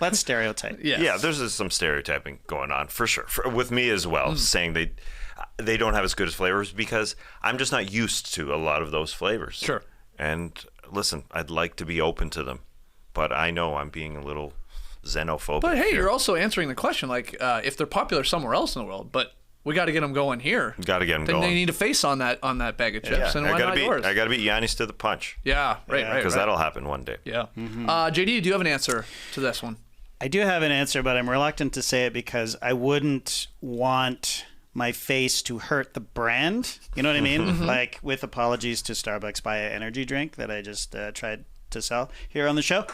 Let's stereotype. Yes. Yeah, there's some stereotyping going on for sure. With me as well, saying they don't have as good as flavors because I'm just not used to a lot of those flavors. Sure. And listen, I'd like to be open to them, but I know I'm being a little xenophobic. But hey, here. you're also answering the question, like, if they're popular somewhere else in the world, but we got to get them going here. Got to get them then going. They need a face on that bag of chips, and why not yours? I got to beat Giannis to the punch. Yeah, right. Because that'll happen one day. Yeah. JD, do you have an answer to this one? I do have an answer, but I'm reluctant to say it because I wouldn't want my face to hurt the brand. You know what I mean? Like, with apologies to Starbucks, buy an energy drink that I just tried to sell here on the show.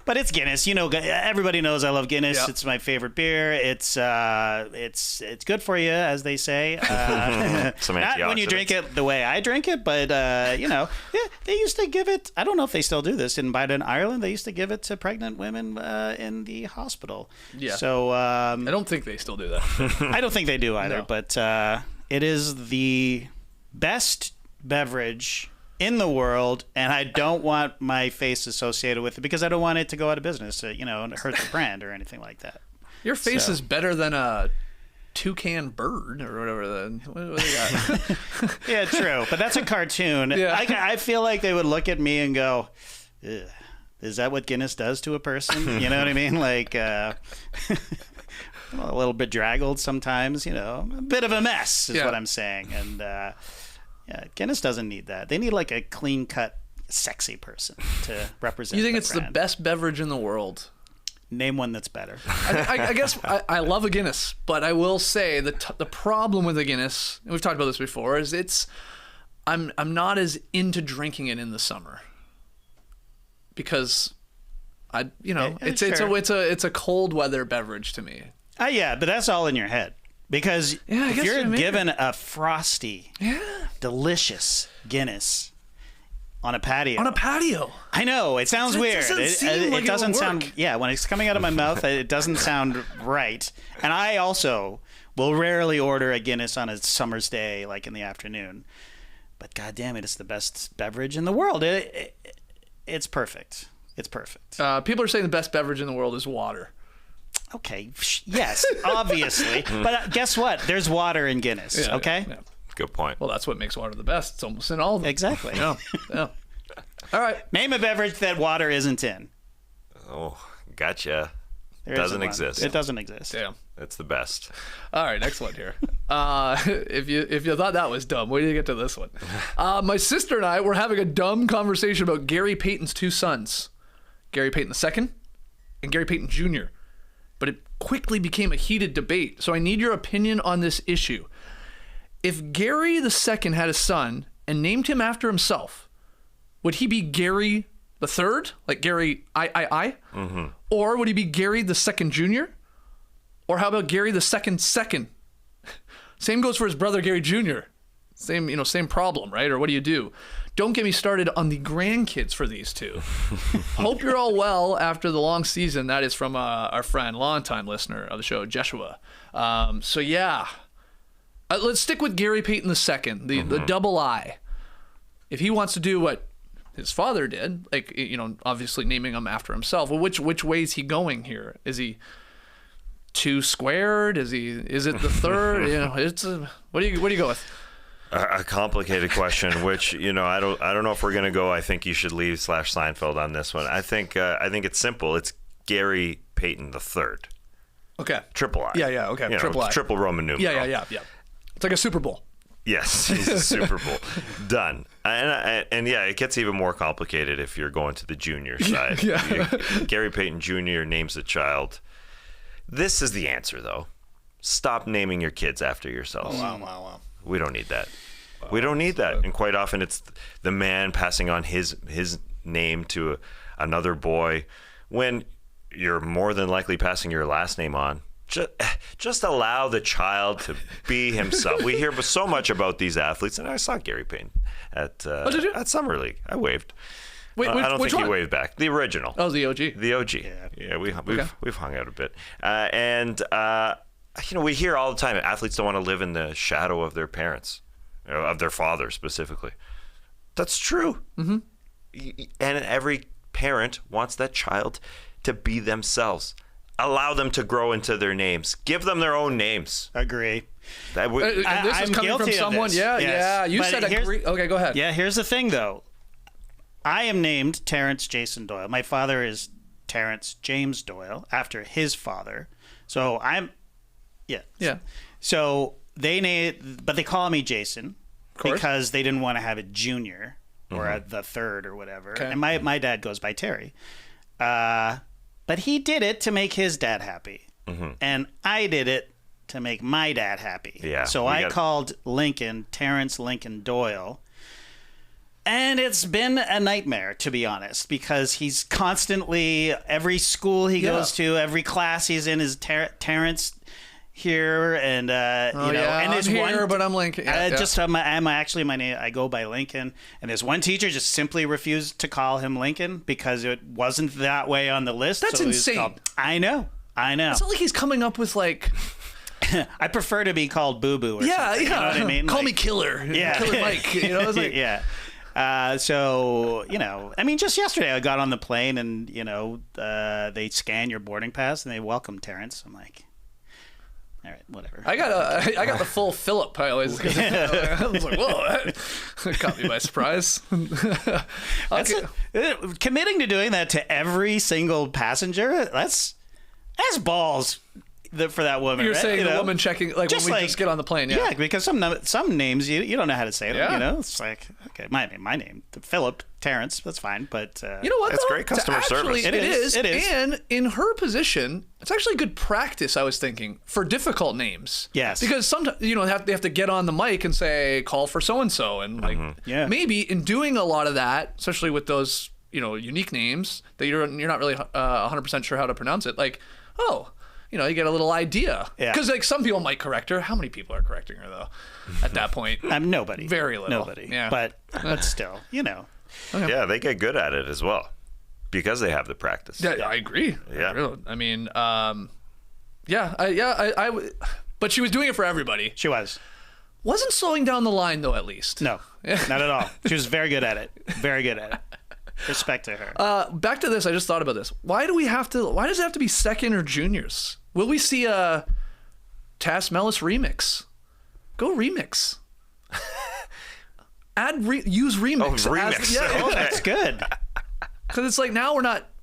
But it's Guinness. Everybody knows I love Guinness. Yep. It's my favorite beer. It's good for you, as they say. Some Not when you antioxidants. drink it the way I drink it, but they used to give it. I don't know if they still do this in Biden, Ireland. They used to give it to pregnant women in the hospital. Yeah. So I don't think they still do that. I don't think they do either. No. But it is the best beverage in the world, and I don't want my face associated with it because I don't want it to go out of business, and hurt the brand or anything like that. Your face is better than a toucan bird or whatever. What do they got? Yeah, true, but that's a cartoon. Yeah. I feel like they would look at me and go, "Ugh, is that what Guinness does to a person?" You know what I mean? Like a little bit draggled sometimes, a bit of a mess is what I'm saying. And yeah, Guinness doesn't need that. They need like a clean-cut, sexy person to represent. You think the it's brand. the best beverage in the world? Name one that's better. I guess I love a Guinness, but I will say the problem with a Guinness, and we've talked about this before, is I'm not as into drinking it in the summer because it's a cold weather beverage to me. Yeah, but that's all in your head. Because if guess you're maybe. given a frosty, delicious Guinness on a patio. I know, it sounds weird. doesn't seem like it doesn't it'll sound, work. when it's coming out of my mouth, it doesn't sound right. And I also will rarely order a Guinness on a summer's day, like in the afternoon. But God damn it, it's the best beverage in the world. It's perfect. It's perfect. People are saying the best beverage in the world is water. Okay, yes, obviously. But guess what? There's water in Guinness, Yeah, okay? yeah. Good point. Well, that's what makes water the best. It's almost in all of them. Exactly. Yeah. Yeah. All right. Name a beverage that water isn't in. Oh, gotcha. There Doesn't isn't one. exist. It doesn't exist. Damn. It's the best. All right, next one here. If you thought that was dumb, wait till you get to this one. My sister and I were having a dumb conversation about Gary Payton's two sons, Gary Payton II and Gary Payton Jr. But it quickly became a heated debate, so I need your opinion on this issue. If Gary II had a son and named him after himself, would he be Gary the Third, like Gary I? Mm-hmm. Or would he be Gary the Second Jr.? Or how about Gary the Second? Same goes for his brother Gary Jr. Same problem, right? Or what do you do? Don't get me started on the grandkids for these two. Hope you're all well after the long season. That is from our friend, longtime listener of the show, Jeshua. So yeah, let's stick with Gary Payton II, the double I. If he wants to do what his father did, like, obviously naming him after himself, well, which way is he going here? Is he 2 squared? Is it the third? What do you go with? A complicated question, which I don't know if we're gonna go. I think you should leave /Seinfeld on this one. I think it's simple. It's Gary Payton III. Okay. Triple I. Yeah. Okay. Triple I. Triple Roman numeral. Yeah. It's like a Super Bowl. Yes, he's a Super Bowl. Done. And yeah, it gets even more complicated if you're going to the junior side. Yeah. Gary Payton Jr. names a child. This is the answer, though. Stop naming your kids after yourselves. Oh, wow. We don't need that. We don't need that. And quite often it's the man passing on his name to another boy when you're more than likely passing your last name on. Just allow the child to be himself. We hear so much about these athletes, and I saw Gary Payton at Summer League. I waved. Wait, I don't think one? he waved back. The original. Oh, the OG. The OG. Yeah, we've hung out a bit, we hear all the time athletes don't want to live in the shadow of their parents, of their father specifically. That's true. Mm-hmm. And every parent wants that child to be themselves. Allow them to grow into their names. Give them their own names. Agree. And this is I'm coming from guilty of someone. this. Yeah, Yes. yeah. You But said here's- agree. Okay, go ahead. Yeah, here's the thing, though. I am named Terrence Jason Doyle. My father is Terrence James Doyle, after his father. So Yeah. So but they call me Jason course. because they didn't want to have a junior or the third or whatever. Okay. And my dad goes by Terry. But he did it to make his dad happy. Mm-hmm. And I did it to make my dad happy. Yeah, So I called Lincoln Terrence Lincoln Doyle. And it's been a nightmare, to be honest, because he's constantly, every school he goes to, every class he's in is Terrence here, and and there's I'm here, one, but I'm Lincoln. I'm actually my name. I go by Lincoln, and there's one teacher just simply refused to call him Lincoln because it wasn't that way on the list. That's so he was insane. called- I know. It's not like he's coming up with like. I prefer to be called Boo Boo. Or Yeah. something, you know what I mean? Call me Killer. Yeah. Killer Mike. It's like, yeah. So, just yesterday I got on the plane and, they scan your boarding pass and they welcome Terrence. I'm like, all right, whatever. I got the full Philip. I was like, whoa, that caught me by surprise. Okay. Committing to doing that to every single passenger, that's balls for that woman. You're right? saying the woman checking, like Just when we like- just get on the plane. Yeah, Yeah. because some names you don't know how to say them. Yeah. It's like, okay, my name, Philip, Terrence, that's fine. But You know what? That's though? great customer service. It is. And in her position, it's actually good practice, I was thinking, for difficult names. Yes. Because sometimes, they have to get on the mic and say, call for so-and-so. And like, Yeah. maybe in doing a lot of that, especially with those, unique names that you're not really 100% sure how to pronounce it, like, you get a little idea. Yeah. Because like some people might correct her. How many people are correcting her though? At that point, nobody. Very little. Nobody. Yeah. But still, Yeah, they get good at it as well because they have the practice. Yeah, I agree. Yeah. I mean, but she was doing it for everybody. She was. Wasn't slowing down the line though, at least. No, not at all. She was very good at it. Very good at it. Respect to her. Back to this. I just thought about this. Why does it have to be second or juniors? Will we see a Tass Mellis remix? Go remix. Use remix. Oh, remix. Oh, that's good. Because it's like now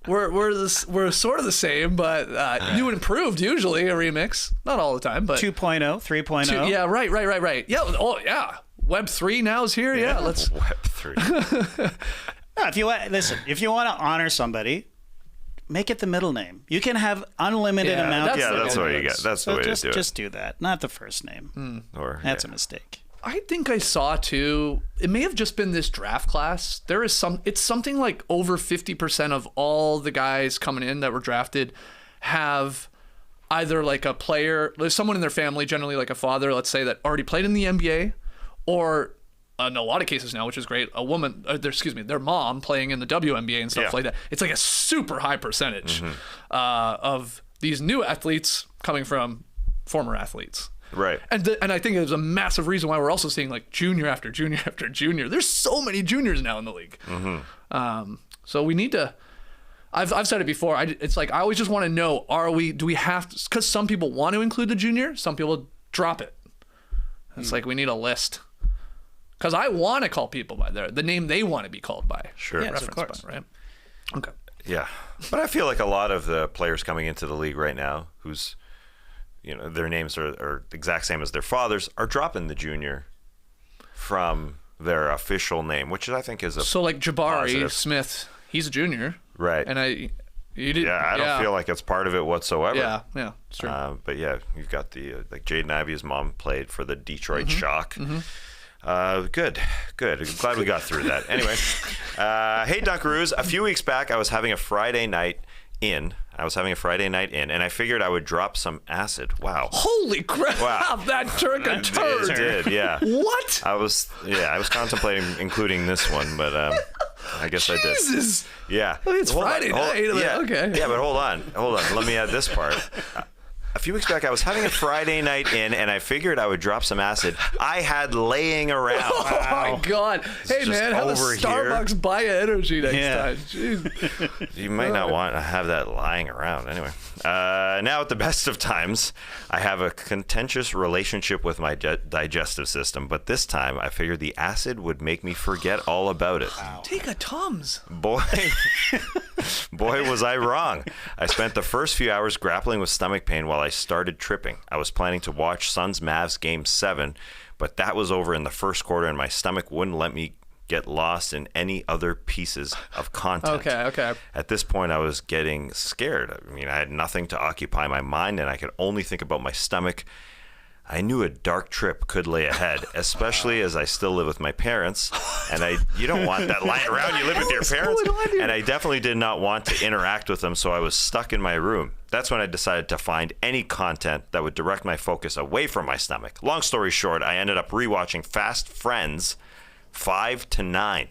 we're sort of the same, but new and improved usually a remix. Not all the time, but 2.0, 3.0. yeah, right. Yeah. Oh yeah. Web 3 now is here. Yeah. Let's. Web 3. No, if you want to honor somebody, make it the middle name. You can have unlimited Yeah, amount. That's what you get. That's the way just, to do it. Just do that, not the first name. That's a mistake. I think I saw too. It may have just been this draft class. There is it's something like over 50% of all the guys coming in that were drafted have either like a player, there's someone in their family, generally like a father, let's say, that already played in the NBA, or in a lot of cases now, which is great, a woman, their mom playing in the WNBA and stuff like that. It's like a super high percentage of these new athletes coming from former athletes. Right. And I think there's a massive reason why we're also seeing like junior after junior after junior. There's so many juniors now in the league. So we need to. I've said it before. It's like I always just want to know: do we have to? Because some people want to include the junior, some people drop it. It's like we need a list. Because I want to call people by the name they want to be called by. Sure. Yes, of course. By, right? Okay. Yeah. But I feel like a lot of the players coming into the league right now whose their names are the exact same as their fathers are dropping the junior from their official name, which I think is so like Jabari positive. Smith, he's a junior, right? And I don't feel like it's part of it whatsoever. Yeah, it's true. But yeah, you've got the like Jaden Ivey's mom played for the Detroit Shock. Good. Glad we got through that. Anyway, hey Dunkaroos, a few weeks back I was having a Friday night in, and I figured I would drop some acid. Wow. Holy crap! Wow. That took a turn. It did, yeah. What? I was contemplating including this one, but I guess I did. Jesus. Yeah. It's Friday night. Yeah. Okay. Yeah, but hold on. Let me add this part. A few weeks back, I was having a Friday night in, and I figured I would drop some acid. I had laying around. Oh my God! Hey man, have a Starbucks buy energy next time. Jeez. You might not want to have that lying around. Anyway, now at the best of times, I have a contentious relationship with my digestive system, but this time I figured the acid would make me forget all about it. Wow. Take a Tums. Boy, was I wrong. I spent the first few hours grappling with stomach pain while I started tripping. I was planning to watch Suns-Mavs Game 7, but that was over in the first quarter, and my stomach wouldn't let me get lost in any other pieces of content. Okay. At this point, I was getting scared. I mean, I had nothing to occupy my mind, and I could only think about my stomach. I knew a dark trip could lay ahead, especially as I still live with my parents, and you don't want that lying around. You live with your parents, and I definitely did not want to interact with them, so I was stuck in my room. That's when I decided to find any content that would direct my focus away from my stomach. Long story short, I ended up rewatching Fast Friends 5 to 9.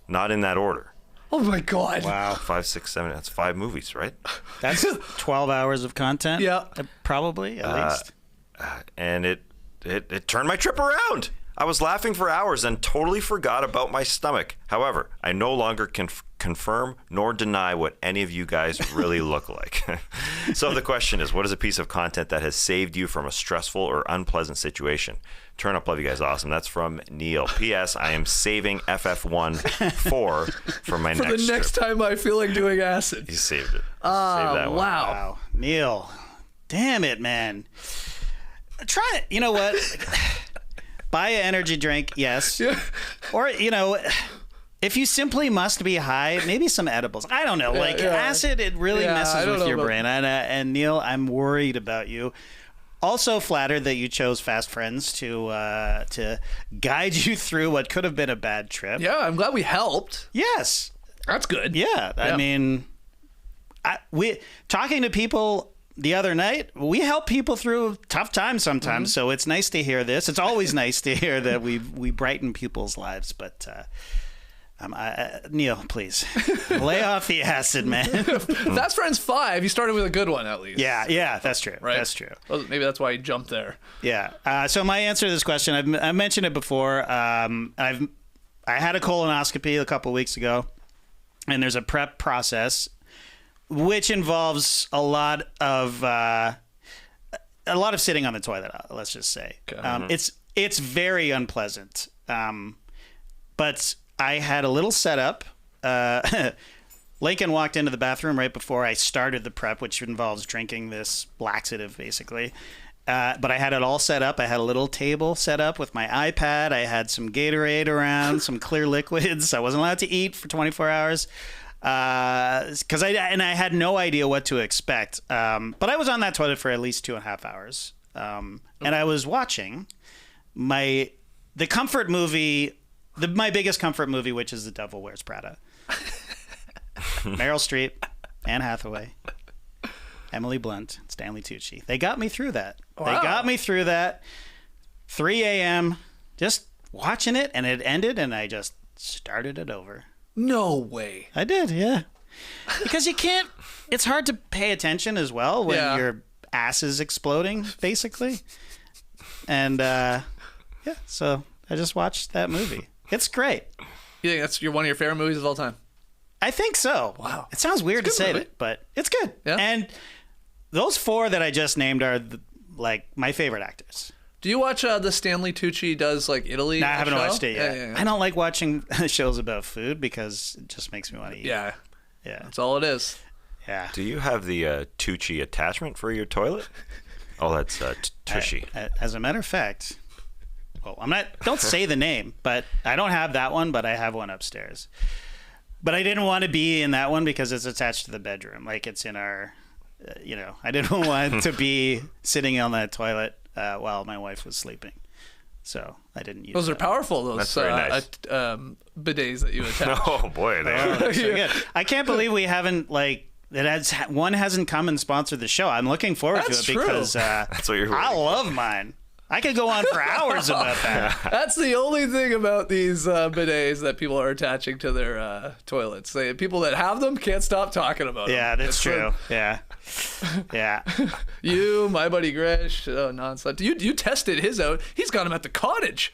Not in that order. Oh my God! Wow. 5, 6, 7. That's 5 movies, right? That's 12 hours of content. Yeah, probably at least. And it turned my trip around. I was laughing for hours and totally forgot about my stomach. However, I no longer can confirm nor deny what any of you guys really look like. So the question is, what is a piece of content that has saved you from a stressful or unpleasant situation? Turn up, love you guys, awesome. That's from Neil. P.S. I am saving FF1-4 for my for next the next trip. time I feel like doing acid. He saved it. Saved that one. Wow. Neil, damn it, man. Try it. You know what? Buy an energy drink, yes. Yeah. Or, if you simply must be high, maybe some edibles. I don't know. Acid, it really messes with your brain. And Neil, I'm worried about you. Also flattered that you chose Fast Friends to guide you through what could have been a bad trip. Yeah, I'm glad we helped. Yes. That's good. Yeah. I mean, we talking to people the other night, we help people through tough times sometimes, so it's nice to hear this. It's always nice to hear that we brighten people's lives, but Neil, please, lay off the acid, man. Fast Friends 5, you started with a good one at least. Yeah, that's true. Right? That's true. Well, maybe that's why you jumped there. Yeah. So my answer to this question, I've mentioned it before. I had a colonoscopy a couple weeks ago, and there's a prep process. which involves a lot of sitting on the toilet. Let's just say it's very unpleasant. But I had a little setup. Lincoln walked into the bathroom right before I started the prep, which involves drinking this laxative, basically. But I had it all set up. I had a little table set up with my iPad. I had some Gatorade around, some clear liquids. I wasn't allowed to eat for 24 hours because I had no idea what to expect. But I was on that toilet for at least 2.5 hours, and I was watching the comfort movie, my biggest comfort movie, which is The Devil Wears Prada. Meryl Streep, Anne Hathaway, Emily Blunt, Stanley Tucci. They got me through that. Wow. They got me through that. 3 a.m. just watching it, and it ended, and I just started it over. No way. I did, yeah. Because you can't. It's hard to pay attention as well when your ass is exploding, basically. And so I just watched that movie. It's great. You think that's one of your favorite movies of all time? I think so. Wow. It sounds weird to say it, but it's good. Yeah. And those 4 that I just named are my favorite actors. Do you watch the Stanley Tucci does Italy? No, I haven't watched it yet. Yeah. I don't like watching shows about food because it just makes me want to eat. Yeah. Yeah. That's all it is. Yeah. Do you have the Tucci attachment for your toilet? Oh, that's Tushy. As a matter of fact, don't say the name, but I don't have that one, but I have one upstairs. But I didn't want to be in that one because it's attached to the bedroom. Like it's in our, I didn't want to be sitting on that toilet while my wife was sleeping. So I didn't use those are powerful, those That's very nice. bidets that you attach. Oh boy, they are. That's so good. I can't believe we haven't one hasn't come and sponsored the show. I'm looking forward That's to it true. because That's what you're. I love mine. I could go on for hours about that. That's the only thing about these bidets that people are attaching to their toilets. People that have them can't stop talking about them. Yeah, that's true. Yeah. You, my buddy Gresh, nonsense. You tested his out. He's got him at the cottage,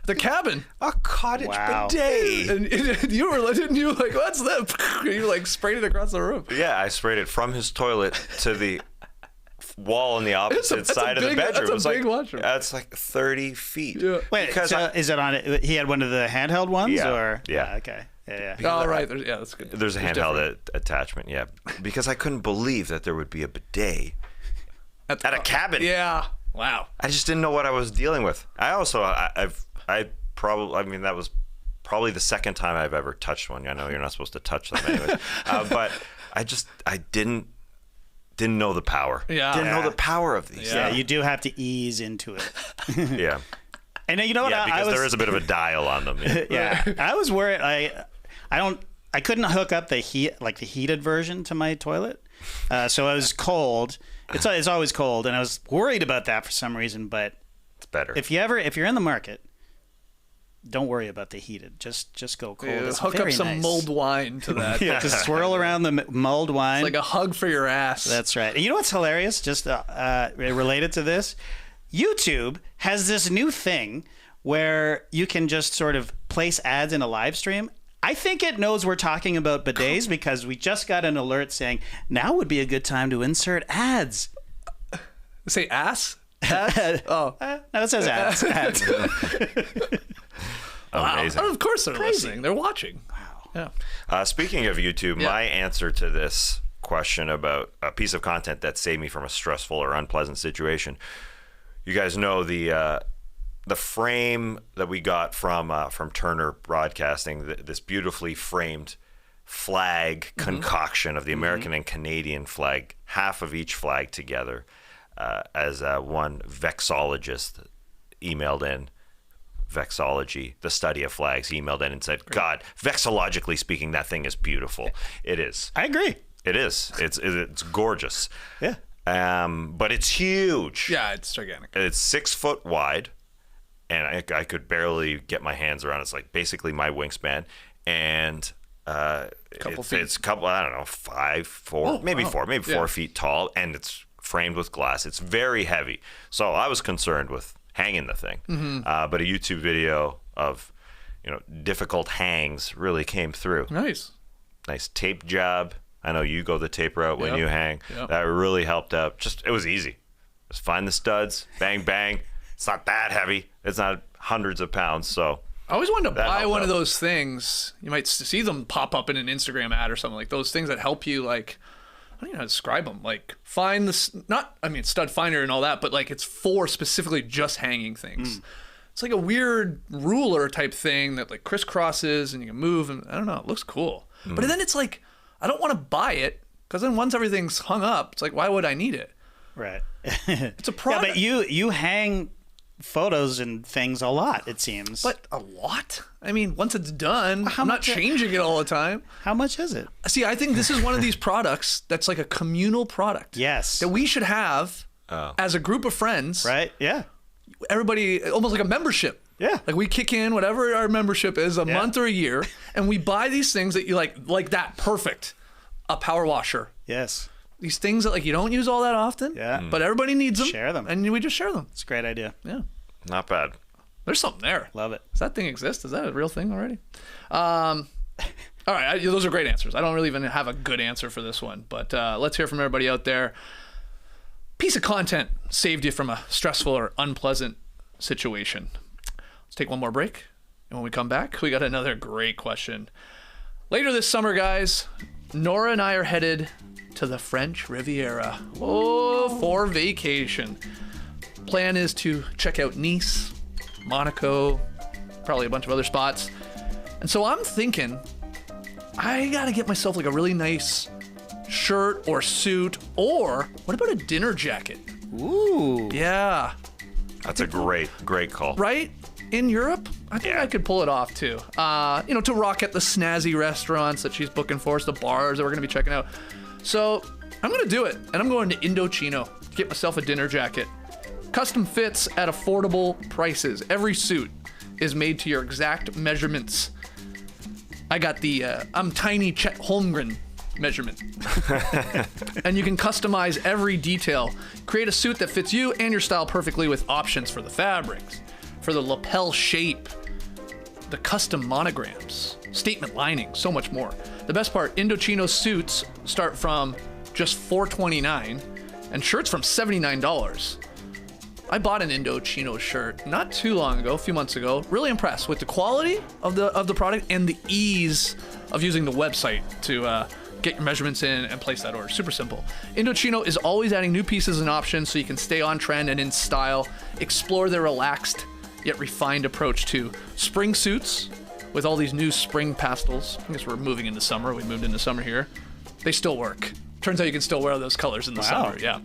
the cabin. A cottage Wow. bidet. And you were didn't you what's that? You sprayed it across the room. Yeah, I sprayed it from his toilet to the wall on the opposite side of the bedroom. That's a big washroom. That's like 30 feet. Yeah. Wait, Because so is it on it? He had one of the handheld ones? Yeah, or? yeah. Okay. Yeah. Oh, right. That's good. There's a handheld attachment, yeah. Because I couldn't believe that there would be a bidet at a cabin. Yeah. Wow. I just didn't know what I was dealing with. I also, that was probably the second time I've ever touched one. I know you're not supposed to touch them anyways. But I didn't know the power. Yeah. Didn't know the power of these. Yeah, you do have to ease into it. Yeah. And you know what? Yeah, because there is a bit of a dial on them. Yeah. I was worried. I couldn't hook up the heated version to my toilet. So I was cold. It's always cold, and I was worried about that for some reason. But It's better. if you're in the market, don't worry about the heated. Just go cold. Yeah, It's hook up very some nice. mulled wine to that. Yeah, just swirl around the mulled wine. Like a hug for your ass. That's right. You know what's hilarious? Just related to this, YouTube has this new thing where you can just sort of place ads in a live stream. I think it knows we're talking about bidets because we just got an alert saying now would be a good time to insert ads. Say ass? Ads? Oh. No, it says ads. Ads. Amazing. Wow. Of course they're listening. They're watching. Wow. Yeah. Speaking of YouTube, my answer to this question about a piece of content that saved me from a stressful or unpleasant situation. You guys know the frame that we got from Turner Broadcasting, this beautifully framed flag concoction of the American and Canadian flag, half of each flag together, as one vexologist emailed in. Vexology, the study of flags, emailed in and said, God, vexologically speaking, that thing is beautiful. It is. I agree. It is. It's gorgeous. Yeah. But it's huge. Yeah, it's gigantic. It's 6 foot wide, and I could barely get my hands around it. It's like basically my wingspan, and feet. it's I don't know, 5, 4, maybe 4 feet tall, and it's framed with glass. It's very heavy. So I was concerned with hanging the thing. But a YouTube video of difficult hangs really came through. Nice. Nice tape job. I know you go the tape route when Yep. you hang. Yep. That really helped out. It was easy. Just find the studs, bang, bang. It's not that heavy. It's not hundreds of pounds. So I always wanted to That buy helped one of out. those things. You might see them pop up in an Instagram ad or something, like those things that help you, like, I don't even know how to describe them. Like, find stud finder and all that, but like it's for specifically just hanging things. It's like a weird ruler type thing that like crisscrosses and you can move, and I don't know, it looks cool. But then it's like, I don't want to buy it because then once everything's hung up, it's like, why would I need it? Right. It's a product. Yeah, but you hang photos and things a lot, it seems. But a lot? I mean, once it's done, I'm not much- changing it all the time. How much is it? See, I think this is one of these products that's like a communal product. Yes. That we should have as a group of friends. Right? Yeah. Everybody, almost like a membership. Yeah. Like we kick in whatever our membership is, a month or a year, and we buy these things that you like that. Perfect. A power washer. Yes. These things that like you don't use all that often. Yeah. But everybody needs them. Share them. And we just share them. It's a great idea. Yeah. not bad. There's something there. Love it. Does that thing exist? Is that a real thing already? All right, those are great answers. I don't really even have a good answer for this one, but let's hear from everybody out there. Piece of content saved you from a stressful or unpleasant situation. Let's take one more break, and when we come back, we got another great question. Later this summer, guys, Nora and I are headed to the French Riviera. For vacation. Plan is to check out Nice, Monaco, probably a bunch of other spots. And so I'm thinking, I gotta get myself like a really nice shirt or suit, or what about a dinner jacket? Ooh. Yeah, That's a great call. right? In Europe, I think Yeah. I could pull it off too. To rock at the snazzy restaurants that she's booking for us, the bars that we're gonna be checking out. So I'm gonna do it, and I'm going to Indochino to get myself a dinner jacket. Custom fits at affordable prices. Every suit is made to your exact measurements. I got the I'm tiny Chet Holmgren measurement. And you can customize every detail. Create a suit that fits you and your style perfectly with options for the fabrics, for the lapel shape, the custom monograms, statement lining, so much more. The best part, Indochino suits start from just $429 and shirts from $79. I bought an Indochino shirt not too long ago, a few months ago. Really impressed with the quality of the product and the ease of using the website to get your measurements in and place that order. Super simple. Indochino is always adding new pieces and options so you can stay on trend and in style. Explore their relaxed yet refined approach to spring suits with all these new spring pastels. I guess we're moving into summer. We moved into summer here. They still work. Turns out you can still wear those colors in the summer. Yeah.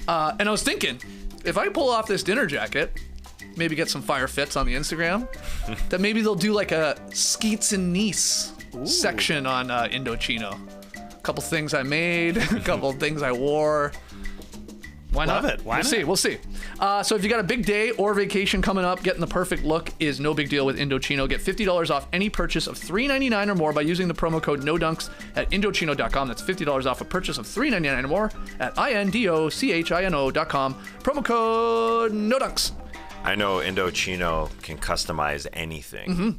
And I was thinking, if I pull off this dinner jacket, maybe get some fire fits on the Instagram, that maybe they'll do like a Skeets and Nice section on Indochino. A couple things I made, a couple things I wore. Why not? Love it. Why not? We'll see. So if you got a big day or vacation coming up, getting the perfect look is no big deal with Indochino. Get $50 off any purchase of $3.99 or more by using the promo code NODUNKS at Indochino.com. That's $50 off a purchase of $3.99 or more at INDOCHINO.com. Promo code NODUNKS. I know Indochino can customize anything. Mm-hmm.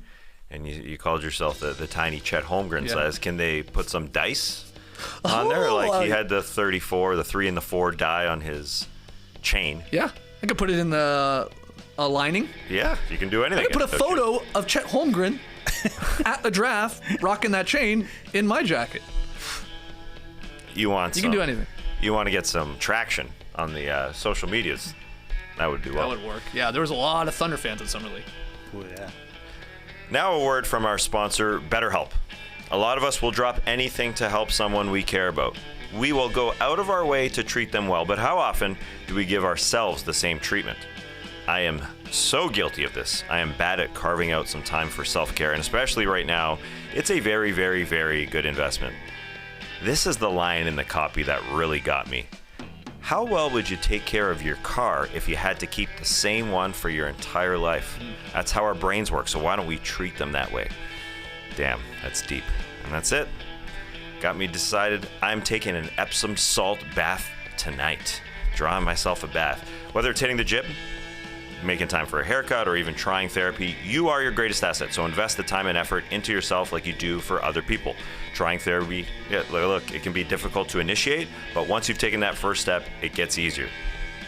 And you called yourself the tiny Chet Holmgren Yeah. size. Can they put some dice on there? Like he had the 34, the 3 and the 4 die on his chain. Yeah, I could put it in the lining. Yeah, you can do anything. I could put a in Indochino. photo of Chet Holmgren at the draft rocking that chain in my jacket. You want You can do anything. You want to get some traction on the social medias. That would do well. That would work. Yeah, there was a lot of Thunder fans in Summer League. Ooh, yeah. Now a word from our sponsor, BetterHelp. A lot of us will drop anything to help someone we care about. We will go out of our way to treat them well, but how often do we give ourselves the same treatment? I am so guilty of this. I am bad at carving out some time for self-care, and especially right now, it's a very, very, very good investment. This is the line in the copy that really got me. How well would you take care of your car if you had to keep the same one for your entire life? That's how our brains work, so why don't we treat them that way? Damn, that's deep. And that's it. Got me decided I'm taking an Epsom salt bath tonight. Drawing myself a bath. Whether it's hitting the gym, making time for a haircut, or even trying therapy, you are your greatest asset. So invest the time and effort into yourself like you do for other people. Trying therapy, look, it can be difficult to initiate, but once you've taken that first step, it gets easier.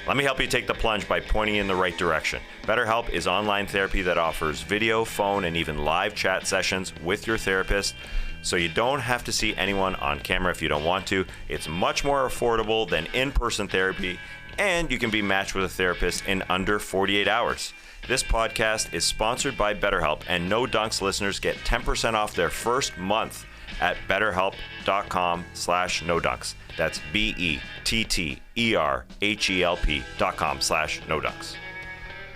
Let me help you take the plunge by pointing you in the right direction. BetterHelp is online therapy that offers video, phone, and even live chat sessions with your therapist, so you don't have to see anyone on camera if you don't want to. It's much more affordable than in-person therapy, and you can be matched with a therapist in under 48 hours. This podcast is sponsored by BetterHelp, and No Dunks listeners get 10% off their first month at betterhelp.com/nodunks. That's BETTERHELP.com/nodunks.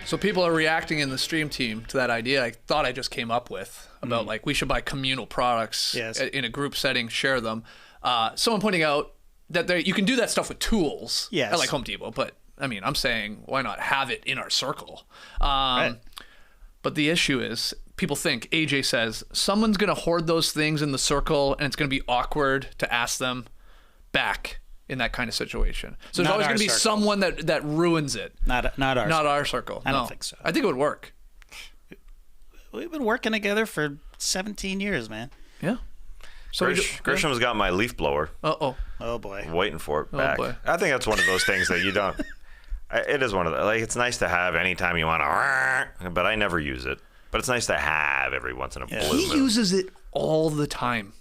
So people are reacting in the stream team to that idea I thought I just came up with about like we should buy communal products in a group setting, share them. Someone pointing out that you can do that stuff with tools at like Home Depot, but I mean, I'm saying why not have it in our circle? Right. But the issue is people think, AJ says, someone's going to hoard those things in the circle and it's going to be awkward to ask them back in that kind of situation. So there's always going to be someone that ruins it. Not our circle. I don't think so. I think it would work. We've been working together for 17 years, man. Yeah. So Grisham's got my leaf blower. Oh boy. Waiting for it back. Boy. I think that's one of those things that you don't. It is one of the, like, it's nice to have anytime you want to, but I never use it. But it's nice to have every once in a blue moon. He uses it all the time.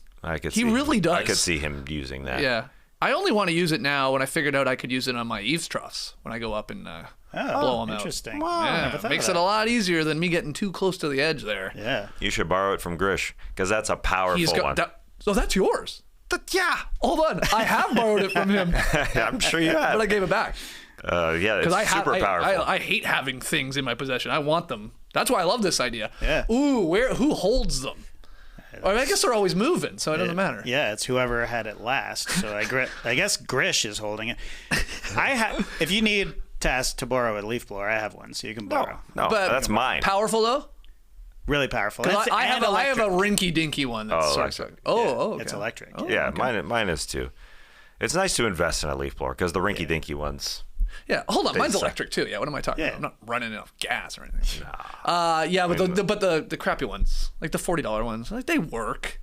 He really does. I could see him using that. Yeah. I only want to use it now when I figured out I could use it on my eaves troughs when I go up and blow them out. Interesting. Wow. Yeah, makes it a lot easier than me getting too close to the edge there. Yeah. You should borrow it from Grish, because that's a powerful one. So that's yours? Yeah. Hold on. I have borrowed it from him. I'm sure you have. But I gave it back. Yeah, it's super powerful. I hate having things in my possession. I want them. That's why I love this idea. Yeah. Ooh, who holds them? I mean, I guess they're always moving, so it doesn't matter. Yeah, it's whoever had it last. So I guess Grish is holding it. If you need to ask to borrow a leaf blower, I have one, so you can borrow. No, but that's mine. Powerful though. Really powerful. I have a rinky dinky one. That's electric. Okay. It's electric. Oh, yeah, okay. Mine is too. It's nice to invest in a leaf blower because the rinky dinky ones. Yeah, hold on. Mine's electric too. Yeah, what am I talking about? I'm not running off gas or anything. Yeah, but the crappy ones, like the $40 ones, like they work,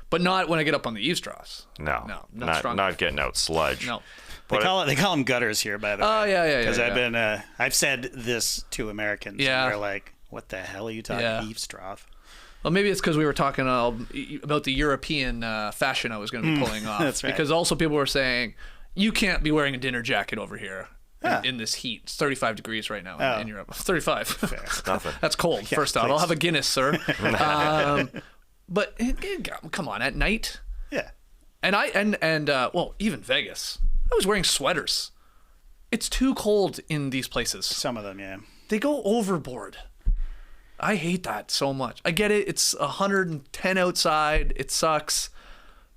but not when I get up on the eaves troughs. No, not getting out sludge. No. They call them gutters here, by the way. Oh yeah. Because I've said this to Americans. Yeah. And they're like, "What the hell are you talking eaves trough?" Well, maybe it's because we were talking about the European fashion I was going to be pulling off. That's right. Because also people were saying you can't be wearing a dinner jacket over here. In this heat. It's 35 degrees right now in Europe. 35. Nothing. That's cold. Yeah, First out. I'll have a Guinness, sir. But come on, at night. Yeah. And even Vegas. I was wearing sweaters. It's too cold in these places. Some of them, yeah. They go overboard. I hate that so much. I get it. It's 110 outside. It sucks.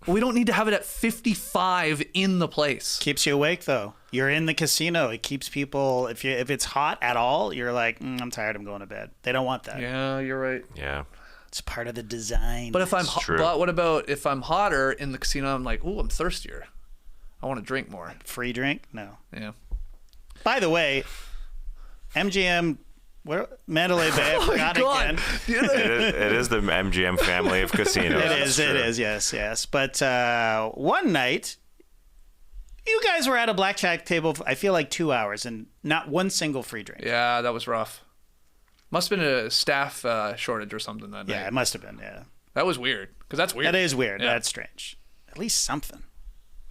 But we don't need to have it at 55 in the place. Keeps you awake though. You're in the casino. It keeps people. If it's hot at all, you're like, I'm tired. I'm going to bed. They don't want that. Yeah, you're right. Yeah. It's part of the design. But but what about if I'm hotter in the casino? I'm like, ooh, I'm thirstier. I want to drink more. Free drink? No. Yeah. By the way, MGM. Where Mandalay Bay? I forgot again. It is the MGM family of casinos. It is. Yes. But one night, you guys were at a blackjack table. I feel like 2 hours and not one single free drink. Yeah, that was rough. Must have been a staff shortage or something that night. Yeah, it must have been. Yeah. That was weird. Because that's weird. That is weird. Yeah. That's strange. At least something.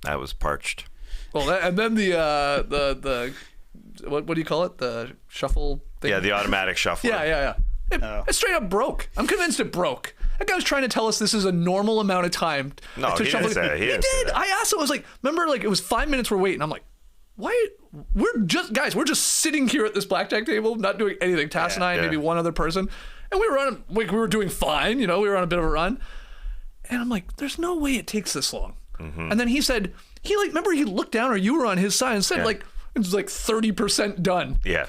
That was parched. Well, and then the what do you call it? The shuffle thing? Yeah, the automatic shuffle. Yeah. It straight up broke. I'm convinced it broke. That guy was trying to tell us this is a normal amount of time to he shuffle. Didn't say that. He did. I asked him. I was like, remember, like it was 5 minutes we're waiting. I'm like, why? We're just sitting here at this blackjack table, not doing anything. Tass and I, and maybe one other person, and we were doing fine. You know, we were on a bit of a run, and I'm like, there's no way it takes this long. Mm-hmm. And then he said, remember he looked down, or you were on his side and said like. It was like 30% done. Yeah,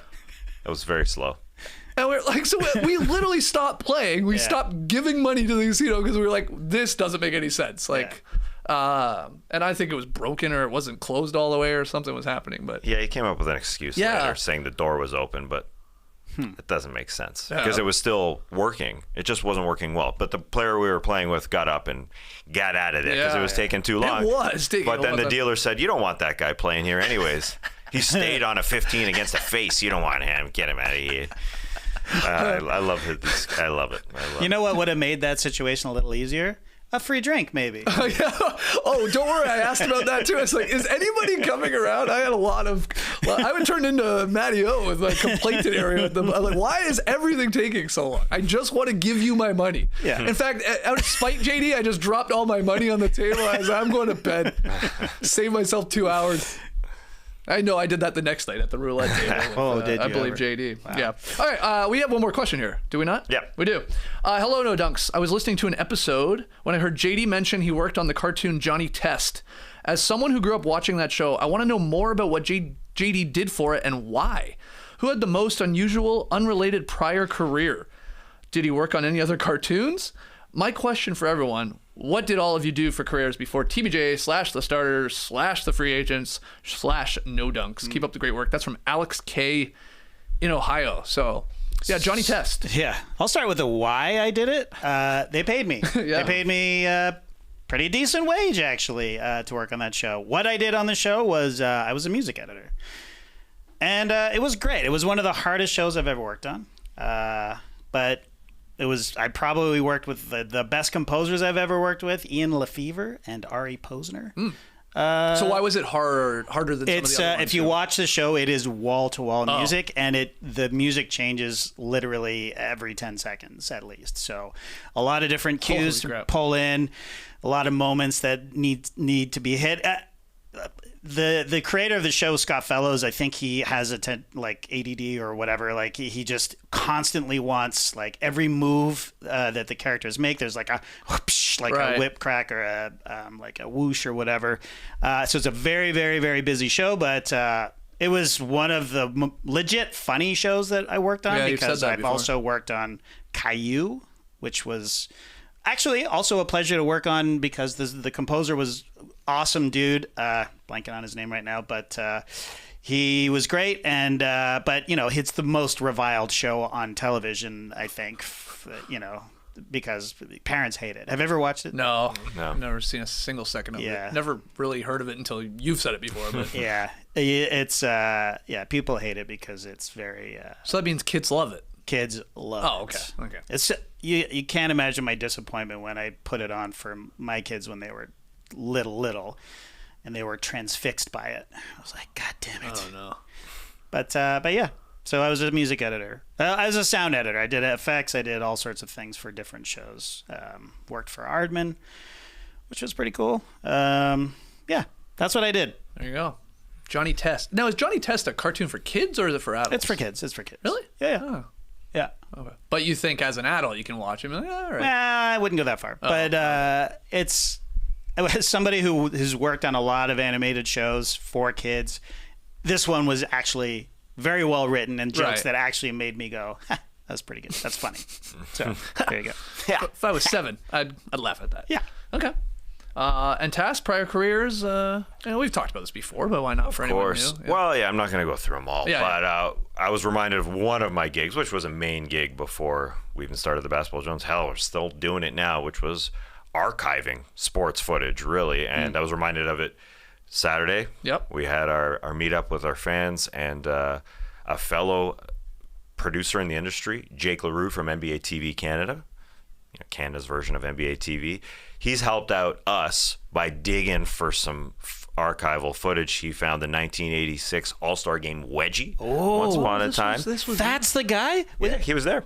that was very slow. And we're like, so we literally stopped playing. We stopped giving money to the casino because we were like, this doesn't make any sense. Like, and I think it was broken or it wasn't closed all the way or something was happening. But yeah, he came up with an excuse later saying the door was open, but It doesn't make sense because it was still working. It just wasn't working well. But the player we were playing with got up and got out of it because it was taking too long. It was taking But a then long the time. dealer said, "You don't want that guy playing here anyways. He stayed on a 15 against a face. You don't want him. Get him out of here." I love it. I love it. You know what would have made that situation a little easier? A free drink, maybe. Oh, don't worry. I asked about that too. I was like, is anybody coming around? I had a lot of. Well, I would turn into Matty O with like complaint area with them. I'm like, why is everything taking so long? I just want to give you my money. Yeah. In fact, out of spite, JD, I just dropped all my money on the table. I was like, I'm going to bed. Save myself 2 hours. I know I did that the next night at the roulette table. With, did you I believe ever? JD. Wow. Yeah. All right. We have one more question here. Do we not? Yeah. We do. Hello, No Dunks. I was listening to an episode when I heard JD mention he worked on the cartoon Johnny Test. As someone who grew up watching that show, I want to know more about what JD did for it and why. Who had the most unusual, unrelated prior career? Did he work on any other cartoons? My question for everyone, what did all of you do for careers before TBJ / the starters / the free agents / No Dunks? Keep up the great work. That's from Alex K in Ohio. So, yeah, Johnny Test. Yeah. I'll start with the why I did it. They paid me. Yeah. They paid me a pretty decent wage, actually, to work on that show. What I did on the show was I was a music editor. And it was great. It was one of the hardest shows I've ever worked on. But I probably worked with the best composers I've ever worked with, Ian Lefevre and Ari Posner. So why was it harder than some of the other ones? If you watch the show, it is wall-to-wall music, and the music changes literally every 10 seconds at least. So a lot of different cues to pull in, a lot of moments that need to be hit. The creator of the show, Scott Fellows, I think he has like ADD or whatever. Like he just constantly wants like every move that the characters make. There's like a whoosh, like a whip crack or a like a whoosh or whatever. So it's a very, very, very busy show, but it was one of the legit funny shows that I worked on because I've also worked on Caillou, which was actually also a pleasure to work on because the composer was awesome dude. Blanking on his name right now, but he was great. And but it's the most reviled show on television, I think. Because parents hate it. Have you ever watched it? No. I've never seen a single second of it. Never really heard of it until you've said it before. But yeah, it's people hate it because it's very. So that means kids love it. Kids love it. Oh, okay. It's you can't imagine my disappointment when I put it on for my kids when they were little, and they were transfixed by it. I was like, God damn it! Oh no. But yeah. So I was a music editor. I was a sound editor. I did effects. I did all sorts of things for different shows. Worked for Aardman, which was pretty cool. Yeah, that's what I did. There you go. Johnny Test. Now, is Johnny Test a cartoon for kids or is it for adults? It's for kids. Really? Yeah. Oh. Yeah. Okay. But you think as an adult you can watch him? Like, all right. I wouldn't go that far. But it's as somebody who has worked on a lot of animated shows for kids, this one was actually very well written and jokes that actually made me go, that's pretty good. That's funny. So there you go. Yeah. If I was 7, I'd laugh at that. Yeah. Okay. And Task, prior careers, we've talked about this before, but why not for anyone new? Yeah. Well, yeah, I'm not going to go through them all, but I was reminded of one of my gigs, which was a main gig before we even started the Basketball Jones. Hell, we're still doing it now, which was archiving sports footage, really. And I was reminded of it Saturday. Yep. We had our meetup with our fans and a fellow producer in the industry, Jake LaRue from NBA TV Canada, Canada's version of NBA TV. He's helped out us by digging for some archival footage. He found the 1986 All-Star Game wedgie once upon a time. That's the guy? Yeah, he was there.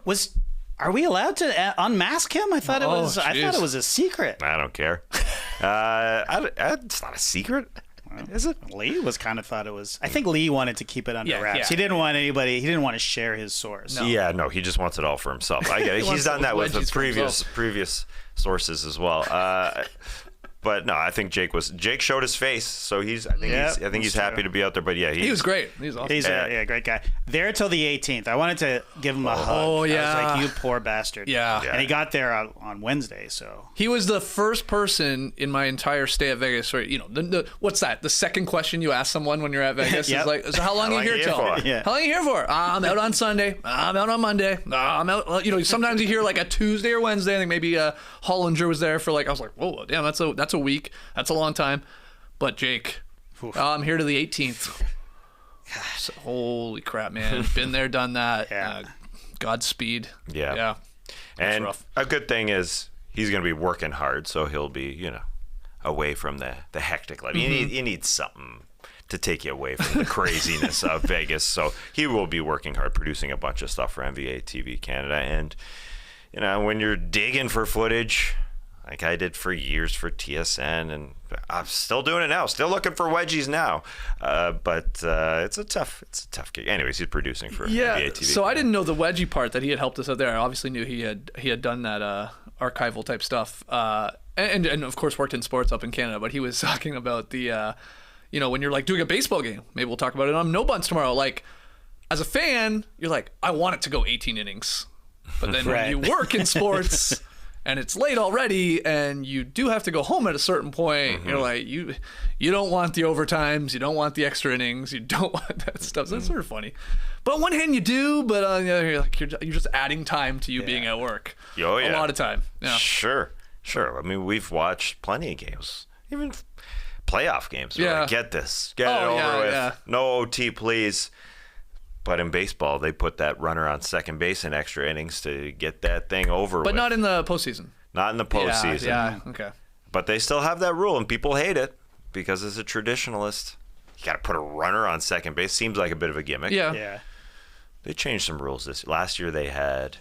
Are we allowed to unmask him? I thought it was a secret. I don't care. It's not a secret. Is it? Lee thought it was. I think Lee wanted to keep it under wraps. Yeah. He didn't want anybody. He didn't want to share his source. No. Yeah, no, he just wants it all for himself. I get it. He's done that with the previous sources as well. But no, I think Jake showed his face, so I think he's happy to be out there. But yeah, he was great. He was awesome. He's a great guy. There till the 18th. I wanted to give him a hug. Oh yeah, I was like, you poor bastard. Yeah. And he got there on Wednesday, so he was the first person in my entire stay at Vegas. Where, what's that? The second question you ask someone when you're at Vegas is like, so how long are you here till? Yeah. How long are you here for? I'm out on Sunday. I'm out on Monday. I'm out. Sometimes you hear like a Tuesday or Wednesday. I think maybe Hollinger was there for I was like, whoa, damn, that's a week. That's a long time. But Jake, I'm here to the 18th. So, holy crap, man. Been there, done that. Yeah. Godspeed. Yeah. Yeah. And rough. a good thing is he's going to be working hard, so he'll be, away from the hectic life. You need something to take you away from the craziness of Vegas. So he will be working hard, producing a bunch of stuff for NBA TV Canada. And, when you're digging for footage, like I did for years for TSN, and I'm still doing it now. Still looking for wedgies now, but it's a tough gig. Anyways, he's producing for NBA TV. So I didn't know the wedgie part that he had helped us out there. I obviously knew he had done that archival type stuff, and of course worked in sports up in Canada. But he was talking about the, when you're doing a baseball game. Maybe we'll talk about it on No Bunts tomorrow. Like, as a fan, you're like, I want it to go 18 innings, but then when you work in sports. And it's late already, and you do have to go home at a certain point. You're like, you don't want the overtimes, you don't want the extra innings, you don't want that stuff. So that's sort of funny. But on one hand, you do, but on the other, you're just adding time to you being at work. Oh, yeah. A lot of time. Yeah. Sure. I mean, we've watched plenty of games, even playoff games. We're like, get this, get it over with. Yeah. No OT, please. But in baseball, they put that runner on second base in extra innings to get that thing over with. But not in the postseason. Not in the postseason. Yeah, okay. But they still have that rule, and people hate it because as a traditionalist, you got to put a runner on second base. Seems like a bit of a gimmick. Yeah. They changed some rules last year. They had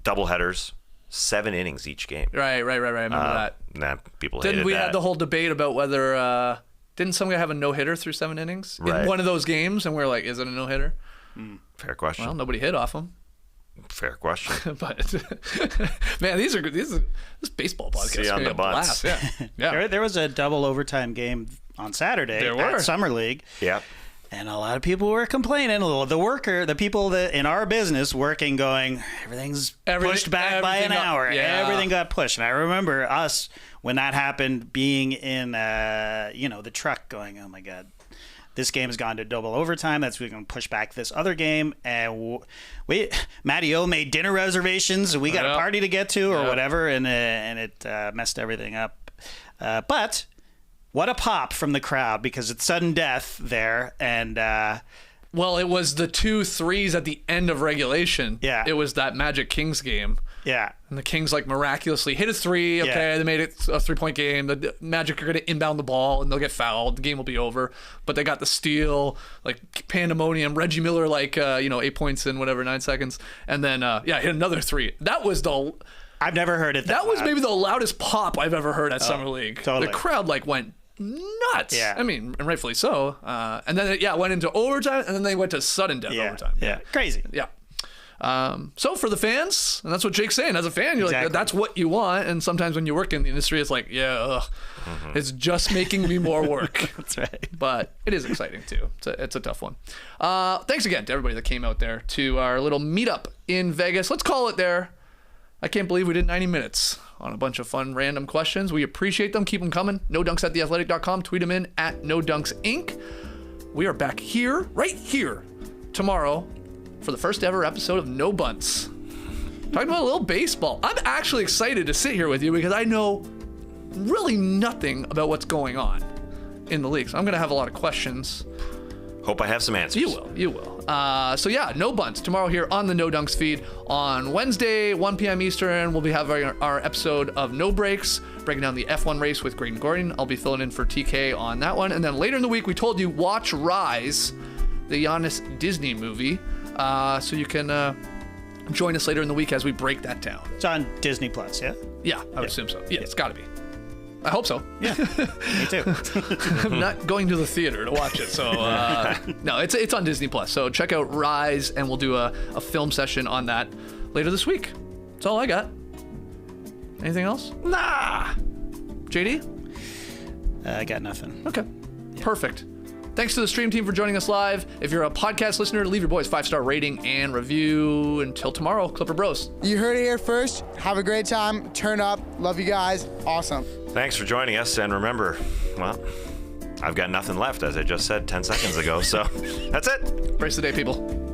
doubleheaders, 7 innings each game. Right. I remember that. Nah, people hated that. Didn't we have the whole debate about whether... Didn't some guy have a no-hitter through 7 innings in one of those games? And we're like, is it a no-hitter? Fair question. Well, nobody hit off him. Fair question. But, man, this baseball podcast. See you on the Bunts. Yeah. There was a double overtime game on Saturday at Summer League. Yeah. And a lot of people were complaining. The people that in our business working, going, everything's pushed back by an hour. Yeah. Everything got pushed. And I remember us when that happened, being in the truck, going, oh my god, this game has gone to double overtime. That's we're going to push back this other game. And Matty O made dinner reservations. We got a party to get to or whatever, and it messed everything up. But what a pop from the crowd, because it's sudden death there. And well, it was the 2 threes at the end of regulation. Yeah. It was that Magic Kings game. Yeah. And the Kings miraculously hit a 3. Okay, they made it a 3-point game. The Magic are going to inbound the ball and they'll get fouled. The game will be over. But they got the steal, pandemonium. Reggie Miller, 8 points in 9 seconds. And then, hit another 3. That was I've never heard it. That was maybe the loudest pop I've ever heard at Summer League. Totally. The crowd went nuts. Yeah. I mean, and rightfully so. And then it went into overtime, and then they went to sudden death overtime. Yeah. Crazy. Yeah. So for the fans, and that's what Jake's saying, as a fan, you're exactly. like, that's what you want. And sometimes when you work in the industry, it's like, it's just making me more work. That's right. But it is exciting too. It's a tough one. Thanks again to everybody that came out there to our little meetup in Vegas. Let's call it there. I can't believe we did 90 minutes on a bunch of fun random questions. We appreciate them. Keep them coming. NoDunks@theathletic.com. Tweet them in at NoDunksInc. We are back right here, tomorrow for the first ever episode of No Bunts. Talking about a little baseball. I'm actually excited to sit here with you because I know really nothing about what's going on in the league. So I'm going to have a lot of questions. Hope I have some answers. You will. No bunts tomorrow here on the No Dunks feed. On Wednesday, 1 p.m. Eastern, we'll be having our episode of No Breaks, breaking down the F1 race with Graydon Gordon. I'll be filling in for TK on that one. And then later in the week, we told you, watch Rise, the Giannis Disney movie. So you can join us later in the week as we break that down. It's on Disney Plus, yeah? Yeah, I would assume so. Yeah, it's got to be. I hope so. Yeah, me too. I'm not going to the theater to watch it, so no, it's on Disney Plus. So check out Rise, and we'll do a film session on that later this week. That's all I got. Anything else? Nah. JD? I got nothing. Okay. Perfect. Thanks to the stream team for joining us live. If you're a podcast listener, leave your boys 5-star rating and review. Until tomorrow, Clipper Bros. You heard it here first. Have a great time. Turn up. Love you guys. Awesome. Thanks for joining us. And remember, well, I've got nothing left, as I just said 10 seconds ago. So that's it. Brace the day, people.